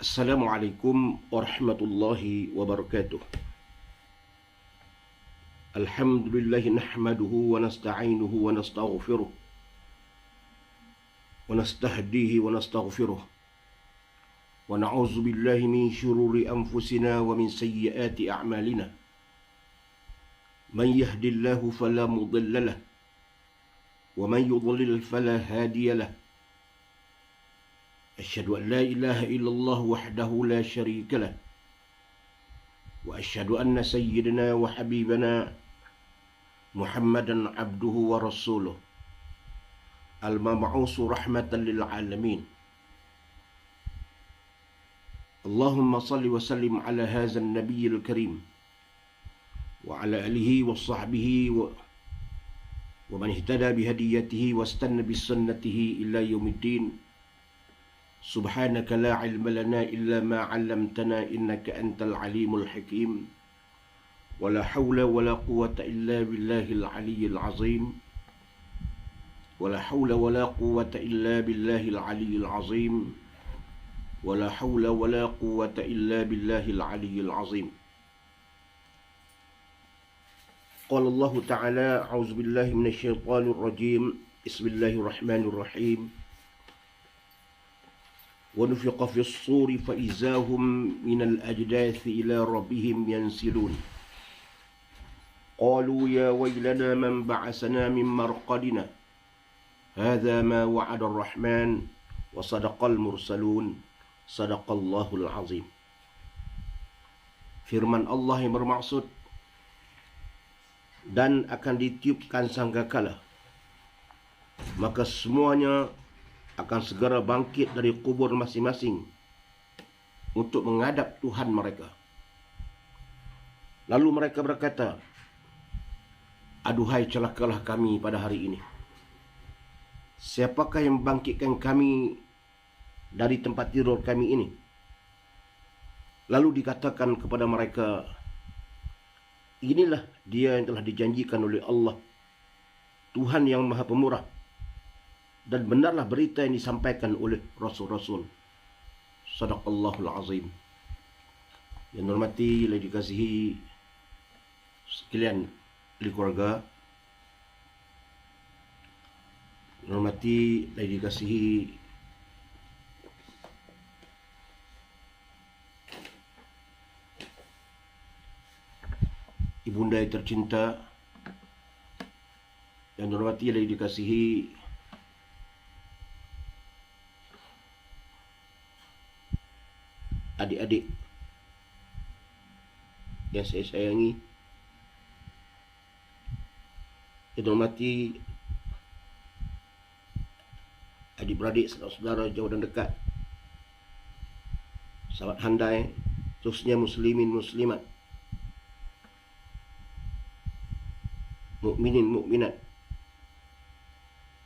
Assalamualaikum warahmatullahi wabarakatuh. Alhamdulillah nahmaduhu wa nasta'inuhu wa nastaghfiruh wa nastahdihi wa nastaghfiruh wa na'udzu billahi min syururi anfusina wa min sayyiati a'malina. Man yahdihillahu fala mudilla lahu wa man yudlil fala hadiya lahu. أشهد أن لا إله إلا الله وحده لا شريك له وأشهد أن سيدنا وحبيبنا محمدا عبده ورسوله المبعوث رحمة للعالمين. اللهم صل وسلم على هذا النبي الكريم وعلى آله وصحبه ومن اهتدى بهديته واستنى بسنته إلى يوم الدين. سبحانك لا علم لنا إلا ما علمتنا إنك أنت العليم الحكيم ولا حول ولا قوة إلا بالله العلي العظيم ولا حول ولا قوة إلا بالله العلي العظيم ولا حول ولا قوة إلا بالله العلي العظيم. قال الله تعالى: أعوذ بالله من الشيطان الرجيم. بسم الله الرحمن الرحيم. ونفق في الصور فإذا هم من الأجداث إلى ربهم ينسلون. قالوا يا ويلنا من بعثنا من مرقدنا هذا ما وعد الرحمن وصدق المرسلون صدق الله العظيم. Firman Allah yang bermaksud, dan akan ditiupkan sangkakala, maka semuanya akan segera bangkit dari kubur masing-masing untuk menghadap Tuhan mereka. Lalu mereka berkata, aduhai celakalah kami pada hari ini. Siapakah yang membangkitkan kami dari tempat tidur kami ini? Lalu dikatakan kepada mereka, inilah dia yang telah dijanjikan oleh Allah, Tuhan yang Maha Pemurah, dan benarlah berita yang disampaikan oleh Rasul-Rasul. Sadaqallahul Azim. Yang hormati, yang dikasihi sekalian ahli keluarga, yang hormati, yang dikasihi ibunda yang tercinta, yang hormati, yang dikasihi adik-adik yang saya sayangi, yang hormati adik-beradik, saudara-saudara jauh dan dekat, sahabat handai, khususnya muslimin muslimat, mukminin mukminat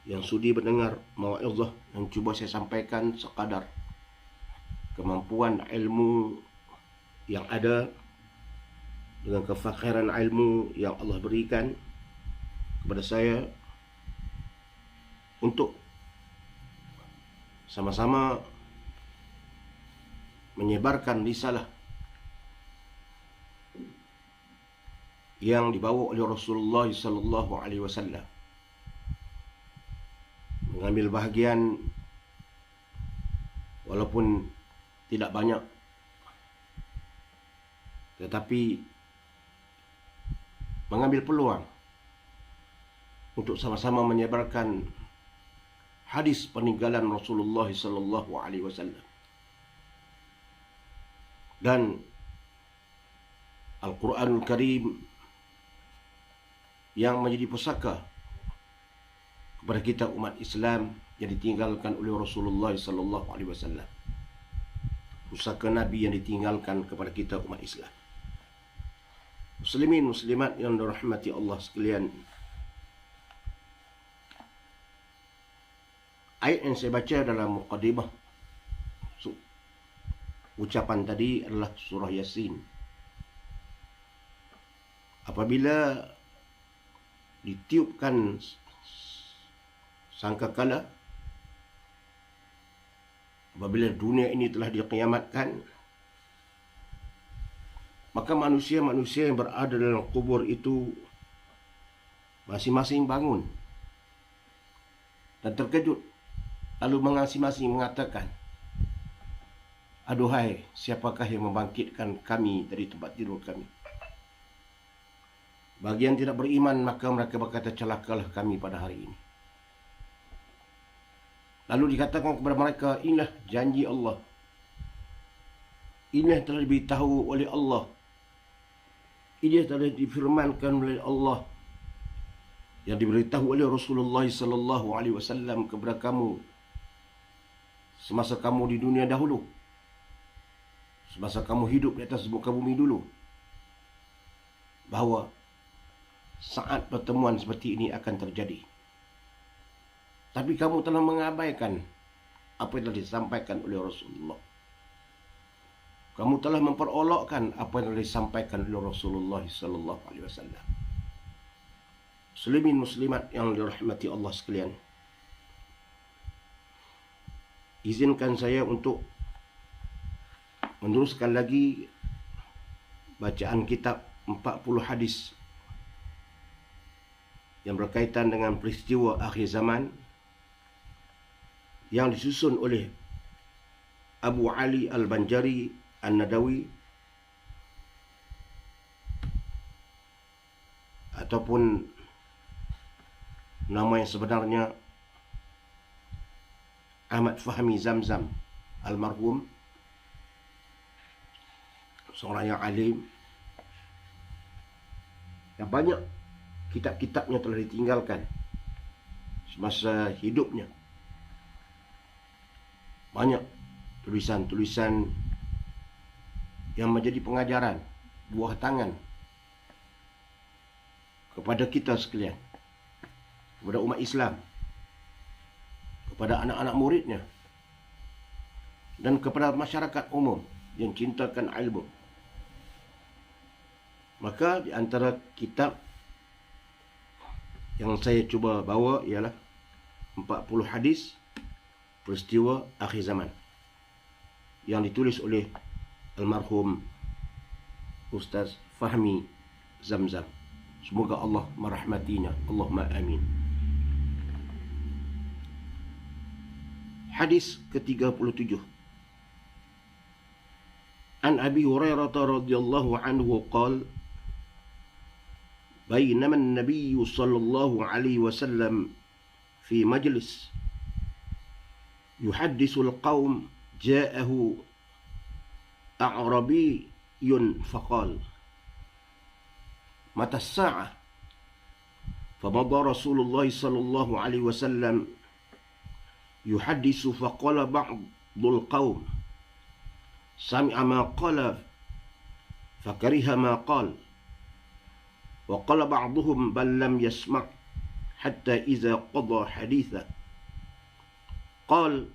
yang sudi mendengar mau'izah yang cuba saya sampaikan sekadar kemampuan ilmu yang ada, dengan kefakhiran ilmu yang Allah berikan kepada saya, untuk sama-sama menyebarkan risalah yang dibawa oleh Rasulullah sallallahu alaihi wasallam, mengambil bahagian walaupun tidak banyak, tetapi mengambil peluang untuk sama-sama menyebarkan hadis peninggalan Rasulullah sallallahu alaihi wasallam dan Al-Quranul Karim yang menjadi pusaka kepada kita umat Islam yang ditinggalkan oleh Rasulullah sallallahu alaihi wasallam, pusaka Nabi yang ditinggalkan kepada kita umat Islam. Muslimin muslimat yang dirahmati Allah sekalian, ayat yang saya baca dalam muqaddimah ucapan tadi adalah surah Yasin. Apabila ditiupkan sangkakala, apabila dunia ini telah dikiamatkan, maka manusia-manusia yang berada dalam kubur itu masing-masing bangun dan terkejut. Lalu masing-masing mengatakan, aduhai, siapakah yang membangkitkan kami dari tempat tidur kami? Bagi yang tidak beriman, maka mereka berkata, celakalah kami pada hari ini. Lalu dikatakan kepada mereka, inilah janji Allah. Ini telah diberitahu oleh Allah. Ini telah difirmankan oleh Allah, yang diberitahu oleh Rasulullah sallallahu alaihi wasallam kepada kamu semasa kamu di dunia dahulu, semasa kamu hidup di atas muka bumi dulu, bahawa saat pertemuan seperti ini akan terjadi. Tapi kamu telah mengabaikan apa yang telah disampaikan oleh Rasulullah. Kamu telah memperolokkan apa yang telah disampaikan oleh Rasulullah sallallahu alaihi wasallam. Muslimin muslimat yang dirahmati Allah sekalian, izinkan saya untuk meneruskan lagi bacaan kitab 40 hadis yang berkaitan dengan peristiwa akhir zaman yang disusun oleh Abu Ali Al-Banjari An-Nadawi, ataupun nama yang sebenarnya Ahmad Fahmi Zamzam almarhum, seorang yang alim yang banyak kitab-kitabnya telah ditinggalkan semasa hidupnya. Banyak tulisan-tulisan yang menjadi pengajaran, buah tangan kepada kita sekalian, kepada umat Islam, kepada anak-anak muridnya, dan kepada masyarakat umum yang cintakan ilmu. Maka di antara kitab yang saya cuba bawa ialah 40 hadis peristiwa akhir zaman yang ditulis oleh almarhum Ustaz Fahmi Zamzam. Semoga Allah merahmatinya. Allahumma amin. Hadis ke-37. An Abi Hurairah radhiyallahu anhu qala, بينما النبي صلى الله عليه وسلم في مجلس يحدث القوم جاءه أعربي فقال متى الساعة؟ فمضى رسول الله صلى الله عليه وسلم يحدث فقال بعض القوم سمع ما قال فكره ما قال، وقال بعضهم بل لم يسمع حتى إذا قضى حديثه قال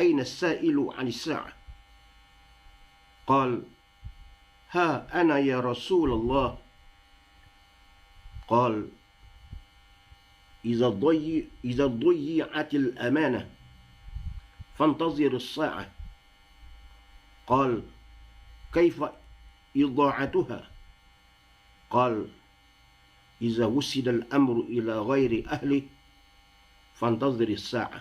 أين السائل عن الساعة؟ قال ها أنا يا رسول الله. قال إذا ضيعت الأمانة فانتظر الساعة. قال كيف إضاعتها؟ قال إذا وسد الأمر إلى غير أهله فانتظر الساعة.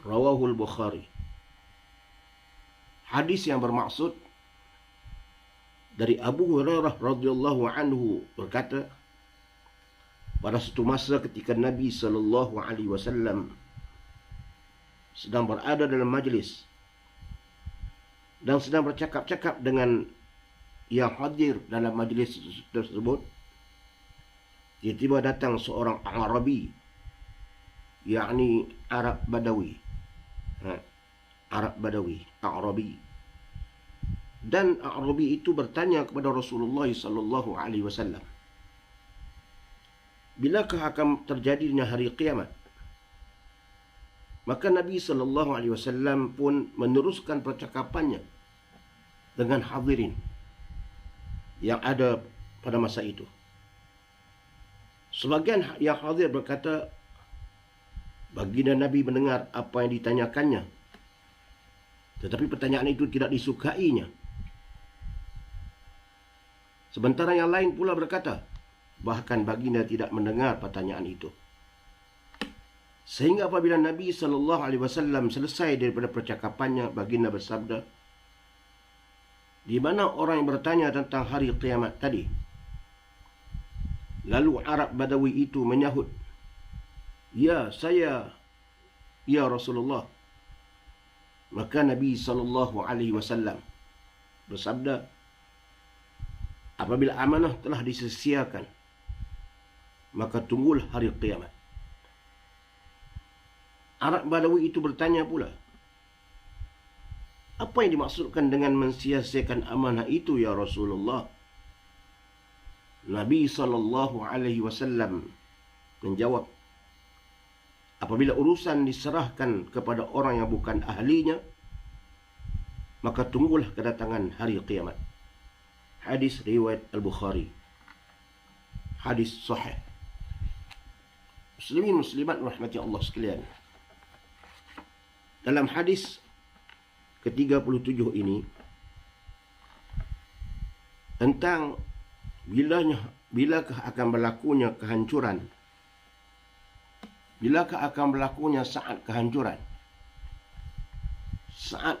Rawahul Bukhari. Hadis yang bermaksud dari Abu Hurairah radhiyallahu anhu berkata, pada suatu masa ketika Nabi sallallahu alaihi wasallam sedang berada dalam majlis dan sedang bercakap-cakap dengan yang hadir dalam majlis tersebut, tiba-tiba datang seorang Arabi, yakni Arab Badawi. Arab Badawi, Arabi. Dan Arabi itu bertanya kepada Rasulullah sallallahu alaihi wasallam, bilakah akan terjadinya hari kiamat? Maka Nabi sallallahu alaihi wasallam pun meneruskan percakapannya dengan hadirin yang ada pada masa itu. Sebagian yang hadir berkata, baginda Nabi mendengar apa yang ditanyakannya Tetapi pertanyaan itu tidak disukainya. Sementara yang lain pula berkata, bahkan baginda tidak mendengar pertanyaan itu. Sehingga apabila Nabi SAW selesai daripada percakapannya, baginda bersabda, di mana orang yang bertanya tentang hari kiamat tadi? Lalu Arab Badawi itu menyahut, ya, saya, ya Rasulullah. Maka Nabi SAW bersabda, apabila amanah telah disesiakan, maka tunggulah hari kiamat. Arab Badawi itu bertanya pula, apa yang dimaksudkan dengan mensia-siakan amanah itu, ya Rasulullah? Nabi SAW menjawab, apabila urusan diserahkan kepada orang yang bukan ahlinya, maka tunggulah kedatangan hari kiamat. Hadis riwayat Al-Bukhari. Hadis sahih. Muslimin muslimat rahmati Allah sekalian. Dalam hadis ke-37 ini tentang bilakah akan berlakunya kehancuran, bilakah akan berlakunya saat kehancuran, saat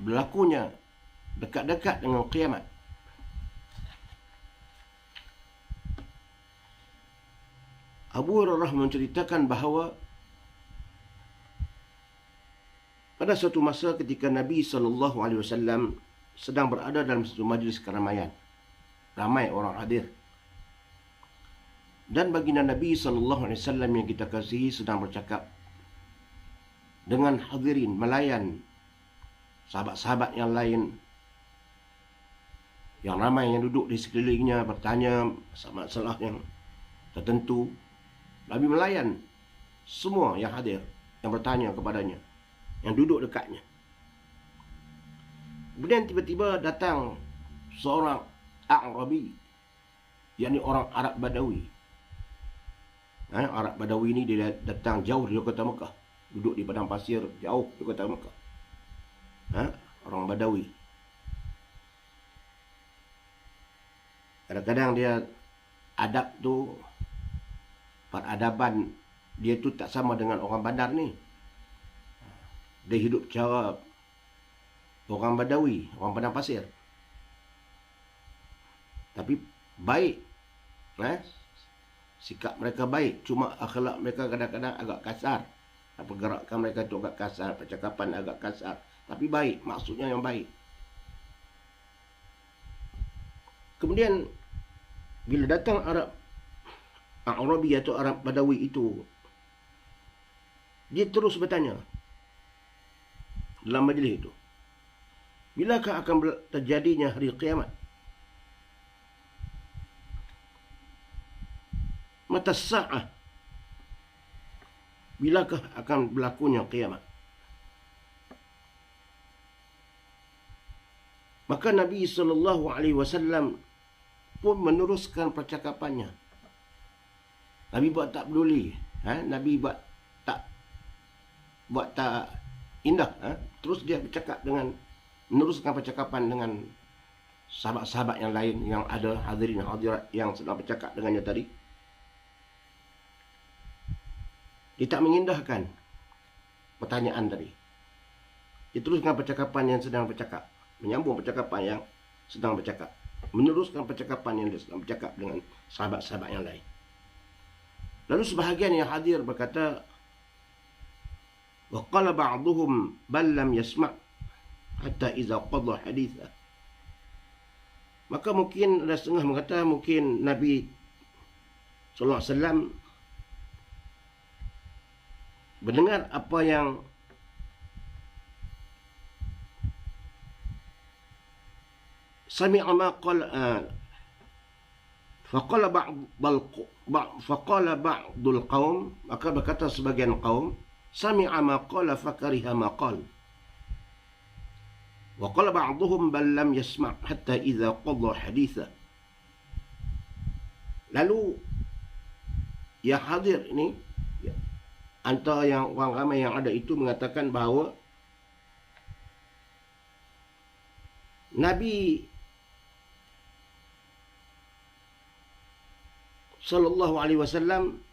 berlakunya dekat-dekat dengan kiamat. Abu Hurairah menceritakan bahawa pada suatu masa ketika Nabi SAW sedang berada dalam satu majlis keramaian, ramai orang hadir, dan baginda Nabi SAW yang kita kasihi sedang bercakap dengan hadirin, melayan sahabat-sahabat yang lain yang ramai yang duduk di sekelilingnya, bertanya masalah yang tertentu. Nabi melayan semua yang hadir, yang bertanya kepadanya, yang duduk dekatnya. Kemudian tiba-tiba datang seorang A'rabi, yakni orang Arab Badawi. Arab Badawi ini dia datang jauh dari kota Mekah, duduk di padang pasir jauh di kota Mekah. Orang Badawi. Kadang-kadang dia adab tu, peradaban dia tu tak sama dengan orang bandar ni. Dia hidup cara orang Badawi, orang padang pasir. Tapi baik. Sikap mereka baik. Cuma akhlak mereka kadang-kadang agak kasar. Pergerakan mereka tu agak kasar. Percakapan agak kasar. Tapi baik. Maksudnya yang baik. Kemudian bila datang Arabi atau Arab Badawi itu, dia terus bertanya dalam majlis itu, bilakah akan terjadinya hari kiamat? Mata sa'ah, bilakah akan berlakunya kiamat? Maka Nabi SAW pun meneruskan percakapannya. Nabi buat tak peduli. Nabi buat tak indah. Terus dia bercakap meneruskan percakapan dengan sahabat-sahabat yang lain yang ada hadirin hadirat yang sedang bercakap dengannya tadi. Dia tak mengindahkan pertanyaan tadi. Dia teruskan percakapan yang sedang bercakap, menyambung percakapan yang sedang bercakap, meneruskan percakapan yang dia sedang bercakap dengan sahabat-sahabat yang lain. Lalu sebahagian yang hadir berkata, wa qala ba'duhum bal lam yasma' hatta idza qadha haditha. Maka mungkin ada setengah mengata mungkin Nabi sallallahu alaihi wasallam mendengar apa yang sami'a ma qala faqala ba'dul qaum, maka berkata sebagian kaum, sami'a ma qala fakariha ma qala, wa qala ba'duhum bal lam yasma' hatta idza qadha haditha. Lalu yang hadir ini, antara yang orang ramai yang ada itu mengatakan bahawa Nabi sallallahu alaihi wasallam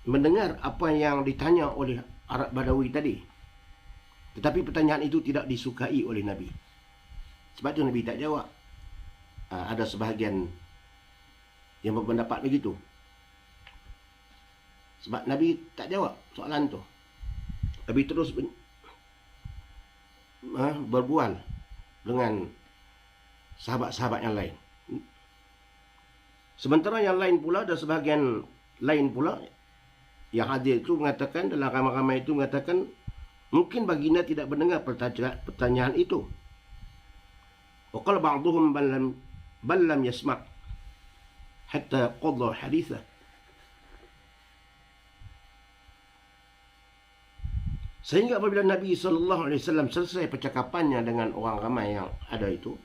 mendengar apa yang ditanya oleh Arab Badawi tadi. Tetapi pertanyaan itu tidak disukai oleh Nabi. Sebab itu Nabi tak jawab. Ada sebahagian yang berpendapat begitu. Sebab Nabi tak jawab soalan tu. Nabi terus berbual dengan sahabat-sahabat yang lain. Sementara yang lain pula, ada sebahagian lain pula yang hadir itu mengatakan, dalam ramai-ramai itu mengatakan, mungkin baginda tidak mendengar pertanyaan itu. Wa qala ba'dhum bal lam yasma' hatta qadha hadithah. Sehingga apabila Nabi SAW selesai percakapannya dengan orang ramai yang ada itu,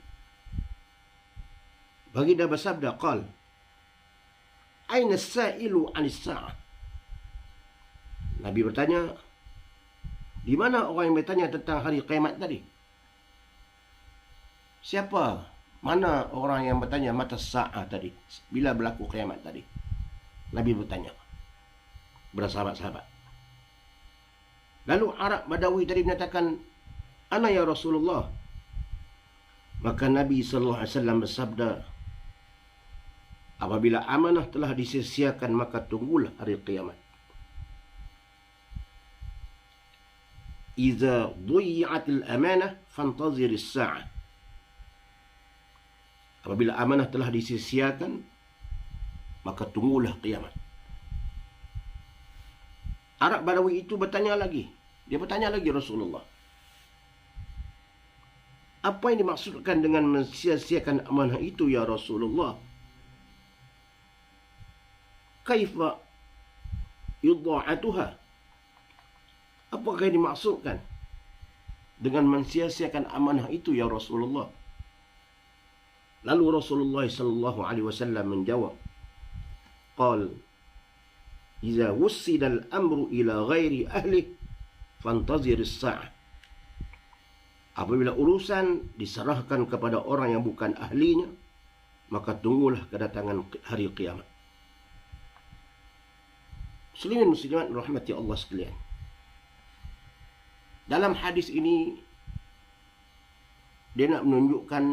baginda bersabda, qal, aina as-sa'ilu 'anis sa'ah? Nabi bertanya, di mana orang yang bertanya tentang hari kiamat tadi? Siapa? Mana orang yang bertanya mata sa'ah tadi? Bila berlaku kiamat tadi? Nabi bertanya kepada sahabat-sahabat. Lalu Arab Badawi tadi menyatakan, ana ya Rasulullah. Maka Nabi SAW bersabda, apabila amanah telah disia-siakan, maka tunggulah hari kiamat. Iza dhuyi'atil amanah fantaziris sa'ah. Apabila amanah telah disia-siakan, maka tunggulah kiamat. Arab Badawi itu bertanya lagi. Dia bertanya lagi Rasulullah, apa yang dimaksudkan dengan mensia-siakan amanah itu ya Rasulullah? Kaifa yudha'atuha? Apakah yang dimaksudkan dengan mensia-siakan amanah itu ya Rasulullah? Lalu Rasulullah sallallahu alaihi wasallam menjawab, qal, iza wussida al-amru ila ghairi ahli fantazir as-sa'ah. Apabila urusan diserahkan kepada orang yang bukan ahlinya, maka tunggulah kedatangan hari kiamat. Muslimin muslimat rahmati Allah sekalian. Dalam hadis ini, dia nak menunjukkan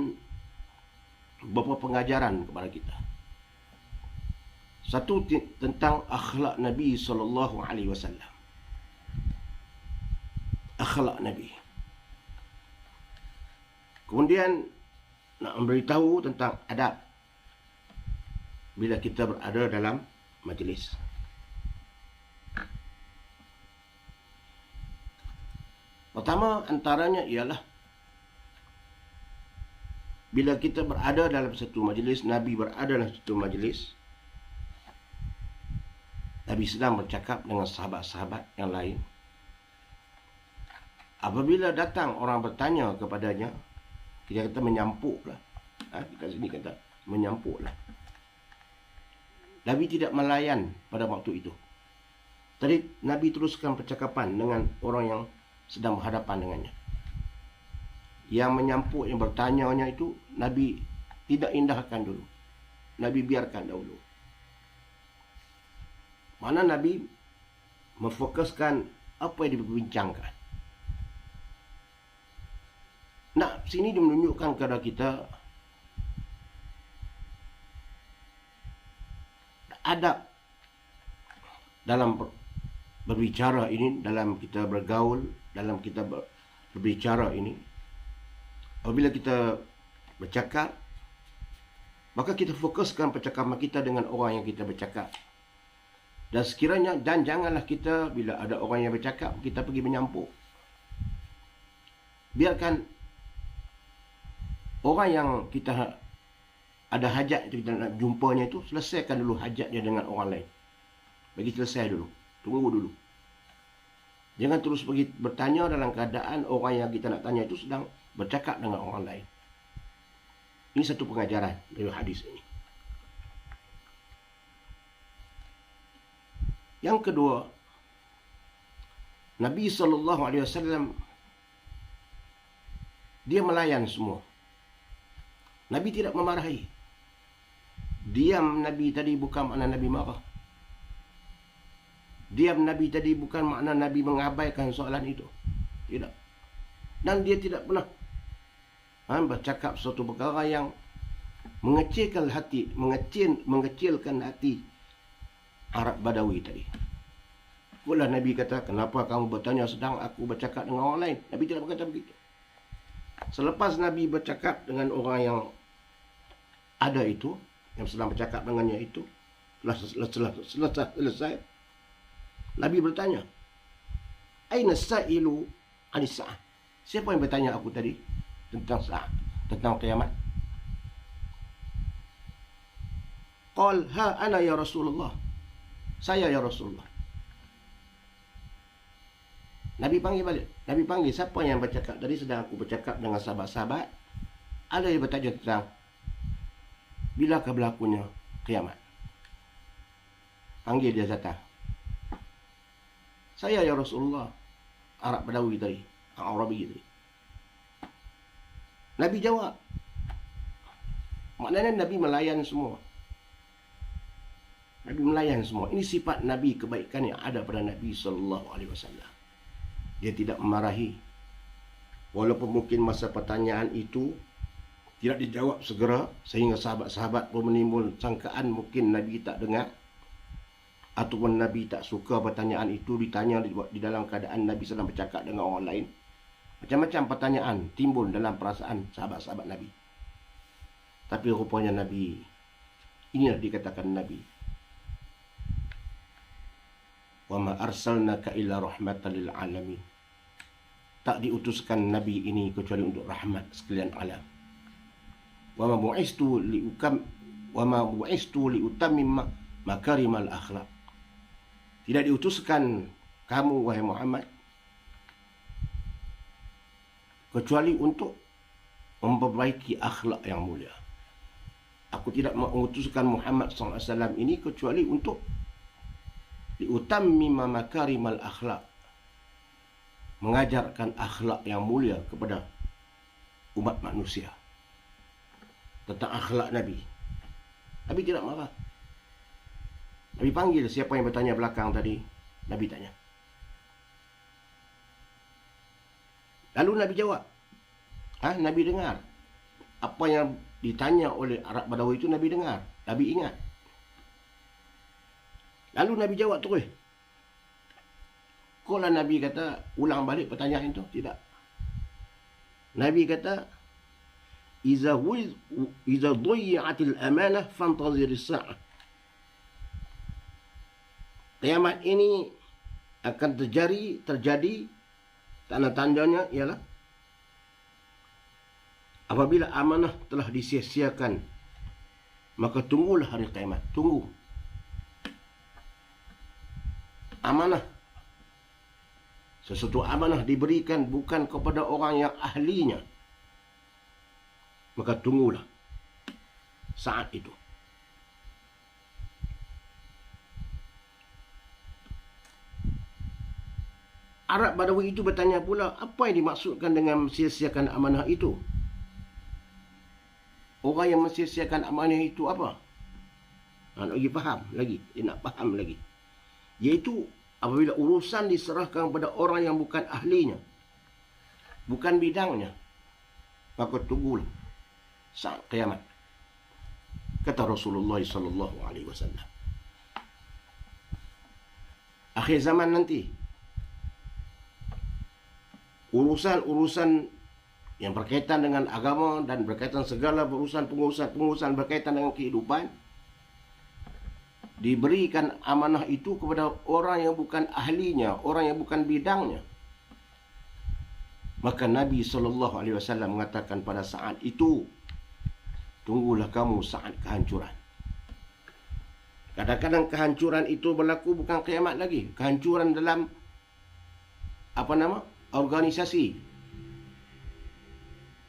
beberapa pengajaran kepada kita. Satu, tentang akhlak Nabi SAW. Akhlak Nabi. Kemudian nak memberitahu tentang adab bila kita berada dalam majlis. Pertama antaranya ialah bila kita berada dalam satu majlis, Nabi berada dalam satu majlis, Nabi sedang bercakap dengan sahabat-sahabat yang lain. Apabila datang orang bertanya kepadanya, kita kata menyampuklah. Kita sini kata menyampuklah. Nabi tidak melayan pada waktu itu. Tadi Nabi teruskan percakapan dengan orang yang sedang berhadapan dengannya. Yang menyampuk, yang bertanya itu, Nabi tidak indahkan dulu. Nabi biarkan dahulu. Mana Nabi memfokuskan apa yang diperbincangkan. Nah, sini dia menunjukkan kepada kita adab dalam berbicara ini, dalam kita bergaul, dalam kita berbicara ini. Apabila kita bercakap, maka kita fokuskan percakapan kita dengan orang yang kita bercakap. Dan sekiranya, dan janganlah kita bila ada orang yang bercakap, kita pergi menyampuk. Biarkan orang yang kita ada hajat, kita nak jumpanya itu, selesaikan dulu hajat dia dengan orang lain. Bagi selesai dulu. Tunggu dulu. Jangan terus pergi bertanya dalam keadaan orang yang kita nak tanya itu sedang bercakap dengan orang lain. Ini satu pengajaran dari hadis ini. Yang kedua, Nabi SAW dia melayan semua. Nabi tidak memarahi. Diam Nabi tadi bukan makna Nabi marah. Diam Nabi tadi bukan makna Nabi mengabaikan soalan itu. Tidak. Dan dia tidak pernah bercakap suatu perkara yang mengecilkan hati, mengecilkan hati Arab Badawi tadi. Pula Nabi kata, kenapa kamu bertanya sedang aku bercakap dengan orang lain? Nabi tidak berkata begitu. Selepas Nabi bercakap dengan orang yang ada itu, yang sedang bercakap dengannya itu, selesai, Nabi bertanya, Aina sa'ilu anis sa'ah? Siapa yang bertanya aku tadi tentang sa'ah, tentang kiamat? Qal ha ana ya Rasulullah. Saya ya Rasulullah. Nabi panggil balik. Nabi panggil, siapa yang bercakap tadi sedang aku bercakap dengan sahabat-sahabat? Ada yang bertanya tentang bilakah berlakunya kiamat? Panggil dia datang. Saya ya Rasulullah. Arab Badawi tadi, Arabi tadi. Nabi jawab. Maknanya Nabi melayan semua. Nabi melayan semua. Ini sifat Nabi, kebaikan yang ada pada Nabi SAW. Dia tidak memarahi. Walaupun mungkin masa pertanyaan itu tidak dijawab segera, sehingga sahabat-sahabat pun menimbul sangkaan mungkin Nabi tak dengar, ataupun Nabi tak suka pertanyaan itu ditanya di dalam keadaan Nabi sedang bercakap dengan orang lain. Macam-macam pertanyaan timbul dalam perasaan sahabat-sahabat Nabi. Tapi rupanya Nabi, inilah dikatakan Nabi, wa ma arsalnaka illa rahmatan lil alamin. Tak diutuskan Nabi ini kecuali untuk rahmat sekalian alam. Wa ma bu'istu li utammima makarimal akhlaq. Tidak diutuskan kamu wahai Muhammad kecuali untuk memperbaiki akhlak yang mulia. Aku tidak mengutuskan Muhammad SAW ini kecuali untuk liutammima makarimal akhlak, mengajarkan akhlak yang mulia kepada umat manusia. Tentang akhlak Nabi, Nabi tidak marah. Nabi panggil siapa yang bertanya belakang tadi. Nabi tanya. Lalu Nabi jawab. Nabi dengar. Apa yang ditanya oleh Arab Badawi itu Nabi dengar. Nabi ingat. Lalu Nabi jawab terus. Kalau Nabi kata ulang balik pertanyaan itu? Tidak. Nabi kata, Iza dhuyyatil amanah fantaziris sa'ah. Kiamat ini akan terjadi tanda-tandanya ialah apabila amanah telah disia-siakan, maka tunggulah hari kiamat. Tunggu. Amanah, sesuatu amanah diberikan bukan kepada orang yang ahlinya, maka tunggulah saat itu. Arab Badawi itu bertanya pula, apa yang dimaksudkan dengan sia-siakan amanah itu? Orang yang mensia-siakan amanah itu apa? Nak lagi faham lagi, dia nak faham lagi. Iaitu apabila urusan diserahkan kepada orang yang bukan ahlinya, bukan bidangnya, maka tunggulah saat kiamat. Kata Rasulullah SAW. Akhir zaman nanti, urusan-urusan yang berkaitan dengan agama dan berkaitan segala pengurusan berkaitan dengan kehidupan, diberikan amanah itu kepada orang yang bukan ahlinya, orang yang bukan bidangnya. Maka Nabi SAW mengatakan pada saat itu, tunggulah kamu saat kehancuran. Kadang-kadang kehancuran itu berlaku bukan kiamat lagi, kehancuran dalam organisasi,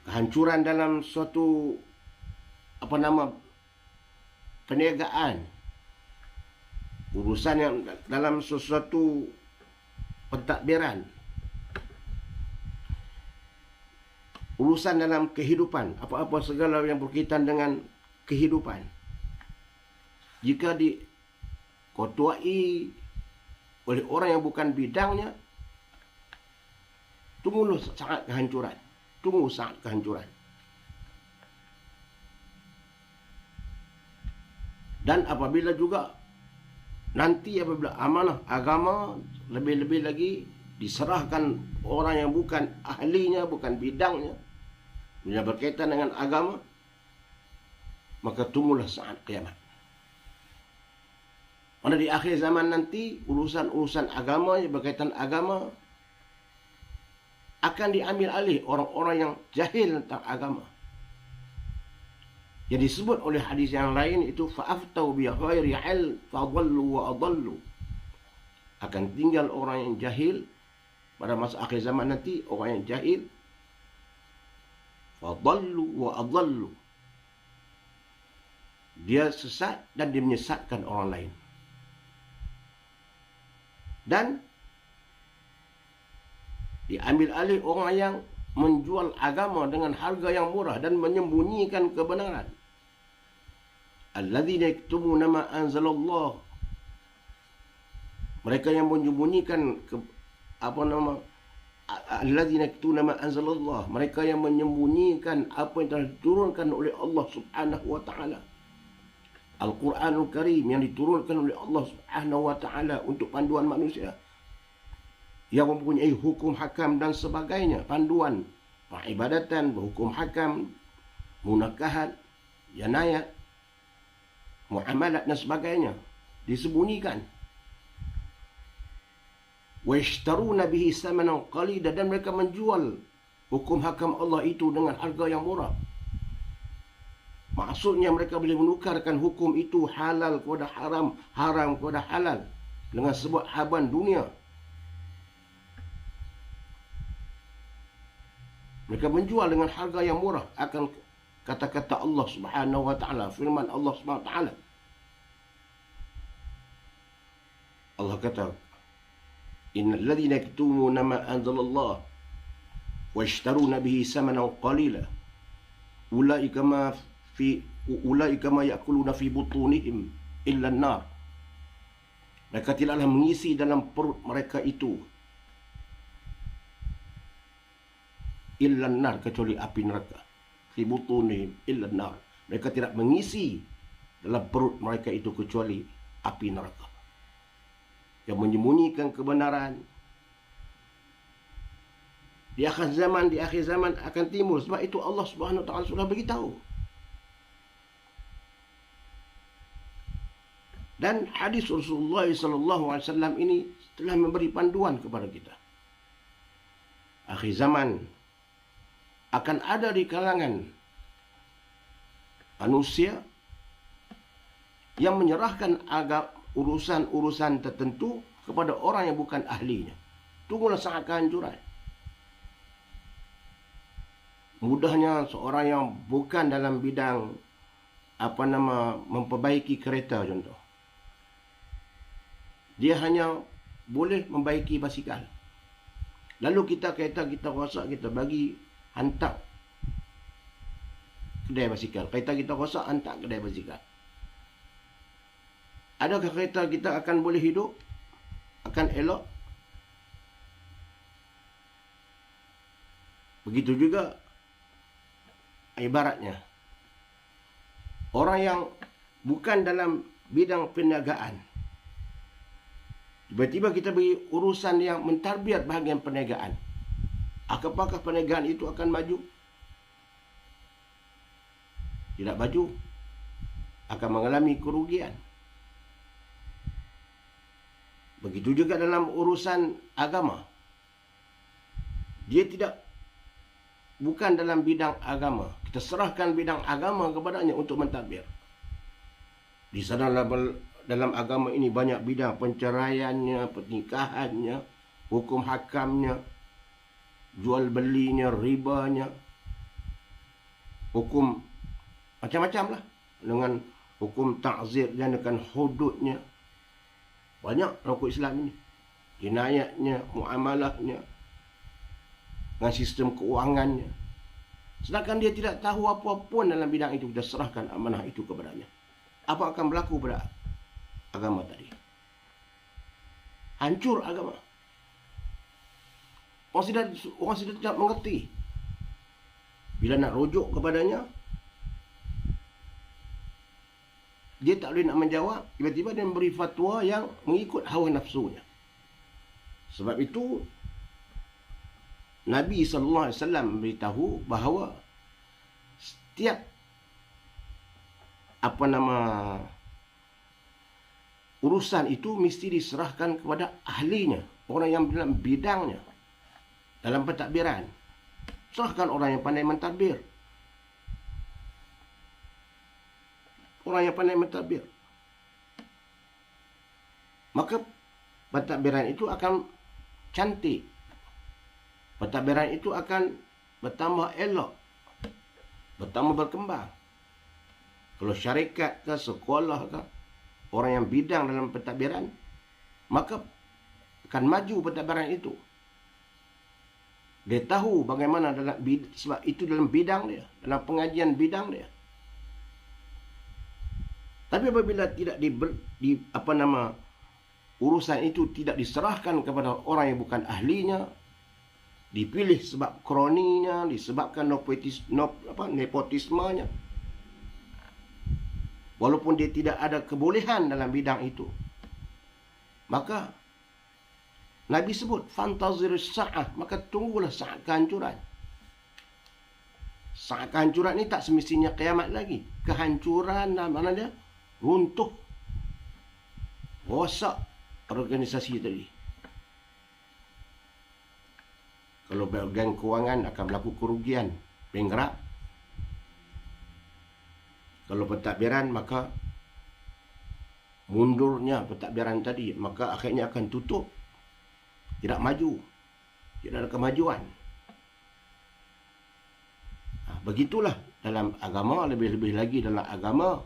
kehancuran dalam suatu perniagaan, urusan yang dalam sesuatu pentadbiran, urusan dalam kehidupan, apa-apa segala yang berkaitan dengan kehidupan, jika dikotuai oleh orang yang bukan bidangnya, tunggu sangat kehancuran. Tunggu sangat kehancuran. Dan apabila juga nanti apabila amanah agama lebih-lebih lagi diserahkan orang yang bukan ahlinya, bukan bidangnya, yang berkaitan dengan agama, maka tunggulah saat kiamat. Mana di akhir zaman nanti urusan-urusan agama yang berkaitan agama akan diambil alih orang-orang yang jahil tentang agama. Yang disebut oleh hadis yang lain itu fa'aftau bi ghairi ilm fadallu wa adallu. Akan tinggal orang yang jahil pada masa akhir zaman nanti, orang yang jahil fadallu wa adallu. Dia sesat dan dia menyesatkan orang lain. Dan diambil alih orang yang menjual agama dengan harga yang murah dan menyembunyikan kebenaran. Alladzina yaktumuna ma anzalallah. Mereka yang menyembunyikan alladzina yaktumuna ma anzalallah. Mereka yang menyembunyikan apa yang telah diturunkan oleh Allah Subhanahu wa taala. Al-Quranul Karim yang diturunkan oleh Allah Subhanahu wa taala untuk panduan manusia, yang mempunyai hukum hakam dan sebagainya, panduan peribadatan, hukum hakam, munakahat, janayat, muamalat dan sebagainya, disembunyikan. Wa yashtaruna bihi samanan qalila, dan mereka menjual hukum hakam Allah itu dengan harga yang murah. Maksudnya mereka boleh menukarkan hukum itu halal kepada haram, haram kepada halal dengan sebab haban dunia. Mereka menjual dengan harga yang murah akan kata-kata Allah Subhanahu wa taala, firman Allah Subhanahu wa taala. Allah kata, innal ladzina yaktumuna ma anzalallah wa yashtaruna bihi samanan qalila ulaika ma ya'kuluna fi butunihim illa an-nar. Mereka tidaklah mengisi dalam perut mereka itu illa an-nar, kecuali api neraka. Fi butunihim illa an-nar. Mereka tidak mengisi dalam perut mereka itu kecuali api neraka. Yang menyembunyikan kebenaran di akhir zaman akan timbul. Sebab itu Allah Subhanahu wa taala sudah beritahu. Dan hadis Rasulullah sallallahu alaihi wasallam ini telah memberi panduan kepada kita. Akhir zaman akan ada di kalangan manusia yang menyerahkan urusan-urusan tertentu kepada orang yang bukan ahlinya. Tunggulah sangat kehancuran. Mudahnya seorang yang bukan dalam bidang memperbaiki kereta contoh, dia hanya boleh membaiki basikal. Lalu kereta kita rosak, kita bagi hantar kedai basikal. Kereta kita rosak, hantar kedai basikal. Adakah kereta kita akan boleh hidup? Akan elok? Begitu juga ibaratnya orang yang bukan dalam bidang perniagaan, tiba-tiba kita beri urusan yang mentarbiat bahagian perniagaan. Apakah perniagaan itu akan maju? Tidak maju. Akan mengalami kerugian. Begitu juga dalam urusan agama. Dia bukan dalam bidang agama. Kita serahkan bidang agama kepadanya untuk mentadbir. Di sana dalam agama ini banyak bidang, penceraiannya, pernikahannya, hukum hakamnya, jual belinya, ribanya, hukum macam-macam lah, dengan hukum ta'zir dan dengan hududnya. Banyak hukum Islam ini, jinayatnya, muamalahnya, dengan sistem keuangannya. Sedangkan dia tidak tahu apa-apa pun dalam bidang itu, kita serahkan amanah itu kepadanya. Apa akan berlaku pada agama tadi? Hancur agama. Orang sudah tidak mengerti. Bila nak rujuk kepadanya, dia tak boleh nak menjawab. Tiba-tiba dia memberi fatwa yang mengikut hawa nafsunya. Sebab itu Nabi SAW memberitahu bahawa setiap urusan itu mesti diserahkan kepada ahlinya, orang yang dalam bidangnya. Dalam pentadbiran, serahkan orang yang pandai mentadbir. Orang yang pandai mentadbir. Maka pentadbiran itu akan cantik. Pentadbiran itu akan bertambah elok, bertambah berkembang. Kalau syarikat ke sekolah ke, orang yang bidang dalam pentadbiran, maka akan maju pentadbiran itu. Dia tahu bagaimana sebab itu dalam bidang dia, dalam pengajian bidang dia. Tapi apabila tidak urusan itu tidak diserahkan kepada orang yang bukan ahlinya, dipilih sebab kroninya, disebabkan nepotismenya, walaupun dia tidak ada kebolehan dalam bidang itu, maka Nabi sebut fantazir sa'ah, maka tunggulah saat kehancuran. Saat kehancuran ni tak semestinya kiamat lagi. Kehancuran mana dia? Runtuh, rosak organisasi tadi. Kalau bahagian kewangan akan berlaku kerugian, bankrupt. Kalau pentadbiran, maka mundurnya pentadbiran tadi, maka akhirnya akan tutup. Tidak maju, tidak ada kemajuan. Begitulah dalam agama, lebih-lebih lagi dalam agama.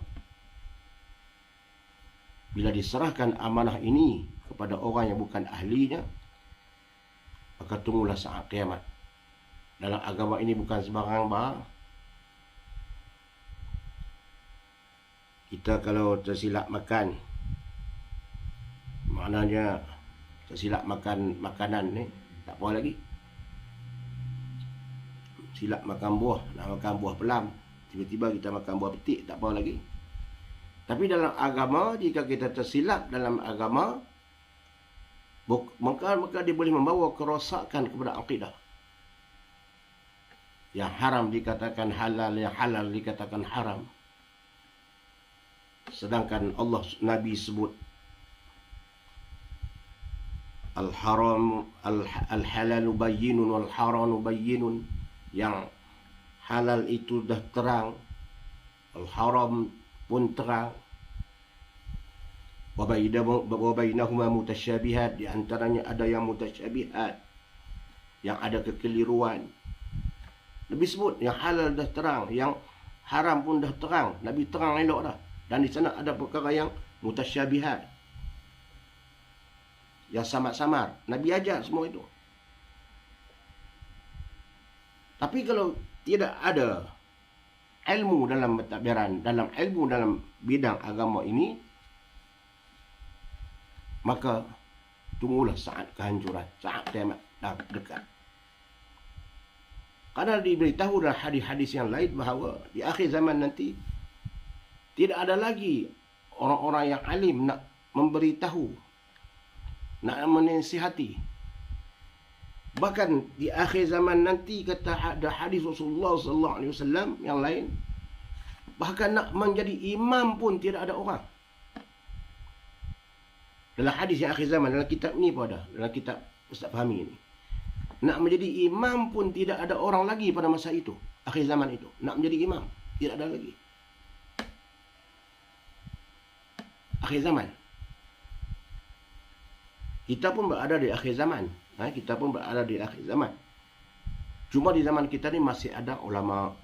Bila diserahkan amanah ini kepada orang yang bukan ahlinya, maka tunggulah saat kiamat. Dalam agama ini bukan sembarang barang. Kita kalau tersilap makan, maknanya tersilap makan makanan ni, tak apa lagi. Silap makan buah, nak makan buah pelam, tiba-tiba kita makan buah petik, tak apa lagi. Tapi dalam agama, jika kita tersilap dalam agama, maka dia boleh membawa kerosakan kepada akidah. Yang haram dikatakan halal, yang halal dikatakan haram. Sedangkan Allah, Nabi sebut al-halalu bayyinun wal haramu bayyinun. Yang halal itu dah terang, al-haram pun terang. Wa bainahuma mutasyabihat, di antaranya ada yang mutasyabihat, yang ada kekeliruan. Nabi sebut yang halal dah terang, yang haram pun dah terang. Nabi terang elok dah. Dan di sana ada perkara yang mutasyabihat, yang samar-samar. Nabi ajar semua itu. Tapi kalau tidak ada ilmu dalam pentadbiran, dalam ilmu dalam bidang agama ini, maka tunggulah saat kehancuran, saat kiamat dah dekat. Karena diberitahu dalam hadis-hadis yang lain bahawa di akhir zaman nanti tidak ada lagi orang-orang yang alim nak memberitahu, nak menasihati. Bahkan di akhir zaman nanti, kata ada hadis Rasulullah SAW yang lain, bahkan nak menjadi imam pun tidak ada orang. Dalam hadis yang akhir zaman, dalam kitab ni pun ada, dalam kitab Ustaz Fahmi ni, nak menjadi imam pun tidak ada orang lagi pada masa itu, akhir zaman itu. Nak menjadi imam, tidak ada lagi. Akhir zaman. Kita pun berada di akhir zaman. Kita pun berada di akhir zaman. Cuma di zaman kita ni masih ada ulama.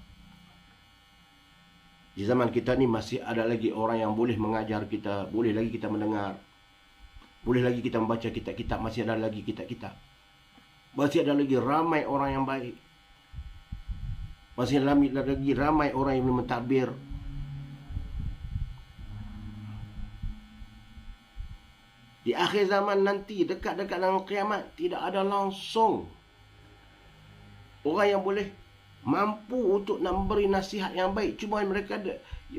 Di zaman kita ni masih ada lagi orang yang boleh mengajar kita. Boleh lagi kita mendengar. Boleh lagi kita membaca kitab-kitab. Masih ada lagi kitab-kitab. Masih ada lagi ramai orang yang baik. Masih lagi ramai orang yang mentadbir. Di akhir zaman nanti, dekat-dekat dengan kiamat, tidak ada langsung orang yang mampu untuk nak memberi nasihat yang baik. Cuma mereka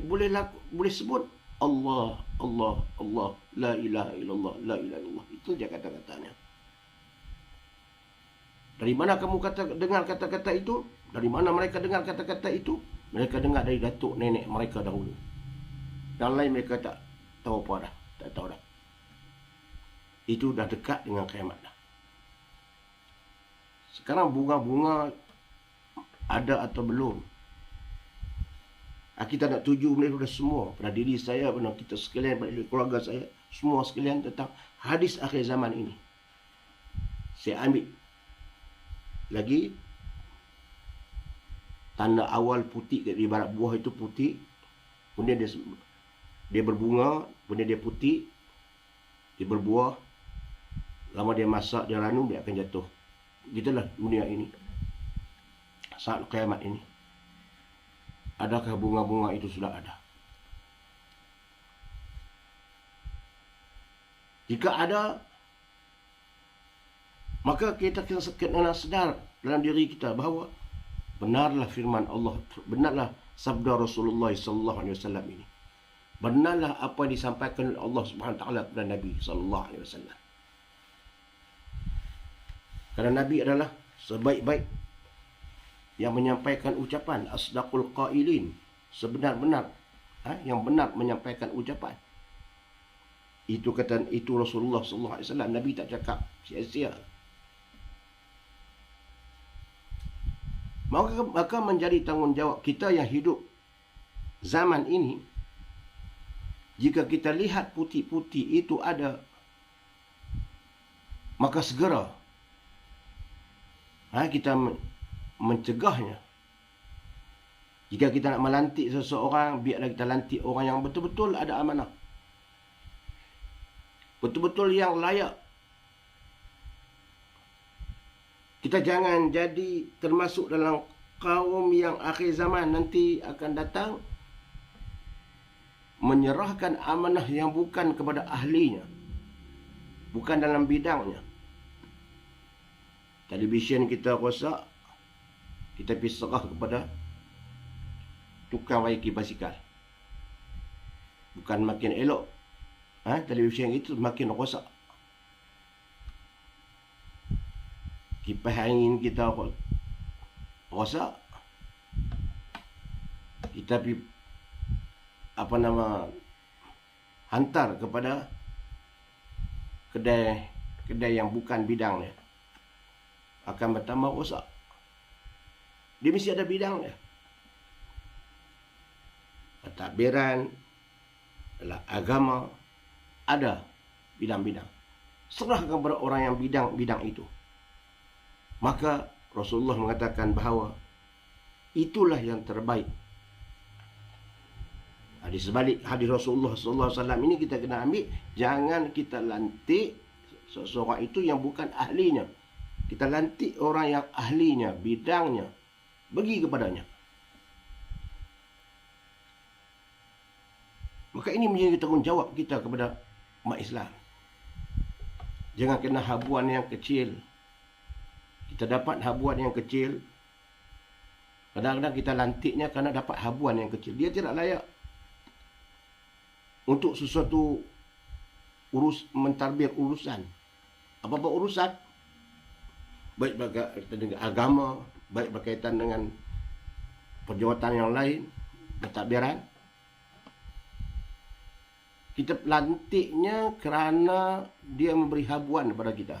boleh sebut Allah, Allah, Allah, la ilaha illallah, la ilaha illallah. Itu je kata-katanya. Dari mana kamu dengar kata-kata itu? Dari mana mereka dengar kata-kata itu? Mereka dengar dari datuk nenek mereka dahulu. Yang lain mereka tak tahu apa dah. Tak tahu dah. Itu dah dekat dengan kiamat dah. Sekarang bunga-bunga ada atau belum? Kita nak tuju benda dah semua. Pada diri saya, pada kita sekalian, pada keluarga saya, semua sekalian tentang hadis akhir zaman ini. Saya ambil lagi tanda awal putih, di barat buah itu putih, kemudian dia berbunga, kemudian dia putih, dia berbuah, lama dia masak, dia ranum, dia akan jatuh. Gitulah dunia ini. Saat kiamat ini, adakah bunga-bunga itu sudah ada? Jika ada, maka kita kena sedar dalam diri kita bahawa benarlah firman Allah, benarlah sabda Rasulullah sallallahu alaihi wasallam ini. Benarlah apa yang disampaikan oleh Allah Subhanahu wa taala kepada Nabi sallallahu alaihi wasallam. Kerana Nabi adalah sebaik-baik yang menyampaikan ucapan, asdaqul qailin, sebenar-benar yang benar menyampaikan ucapan. Itu Rasulullah sallallahu alaihi wasallam. Nabi tak cakap sia-sia. Maka menjadi tanggungjawab kita yang hidup zaman ini, jika kita lihat putih-putih itu ada, maka segera kita mencegahnya. Jika kita nak melantik seseorang, biarlah kita lantik orang yang betul-betul ada amanah, betul-betul yang layak. Kita jangan jadi termasuk dalam kaum yang akhir zaman nanti akan datang menyerahkan amanah yang bukan kepada ahlinya, bukan dalam bidangnya. Televisyen kita rosak, kita pergi serah kepada tukang waiki basikal. Bukan makin elok, televisyen itu makin rosak. Kipas angin kita rosak, kita pergi hantar kepada kedai yang bukan bidangnya, akan bertambah rosak. Dia mesti ada bidangnya. Pentadbiran, agama, ada bidang-bidang. Serahkan kepada orang yang bidang-bidang itu. Maka Rasulullah mengatakan bahawa itulah yang terbaik. Di sebalik hadis Rasulullah sallallahu alaihi wasallam ini kita kena ambil, jangan kita lantik seseorang itu yang bukan ahlinya. Kita lantik orang yang ahlinya, bidangnya, bagi kepadanya. Maka ini menjadi tanggungjawab kita kepada umat Islam. Jangan kena habuan yang kecil. Kita dapat habuan yang kecil. Kadang-kadang kita lantiknya kerana dapat habuan yang kecil. Dia tidak layak untuk sesuatu mentadbir urusan. Apa-apa urusan, baik berkaitan dengan agama, baik berkaitan dengan perjawatan yang lain, pentadbiran, kita lantiknya kerana dia memberi habuan kepada kita.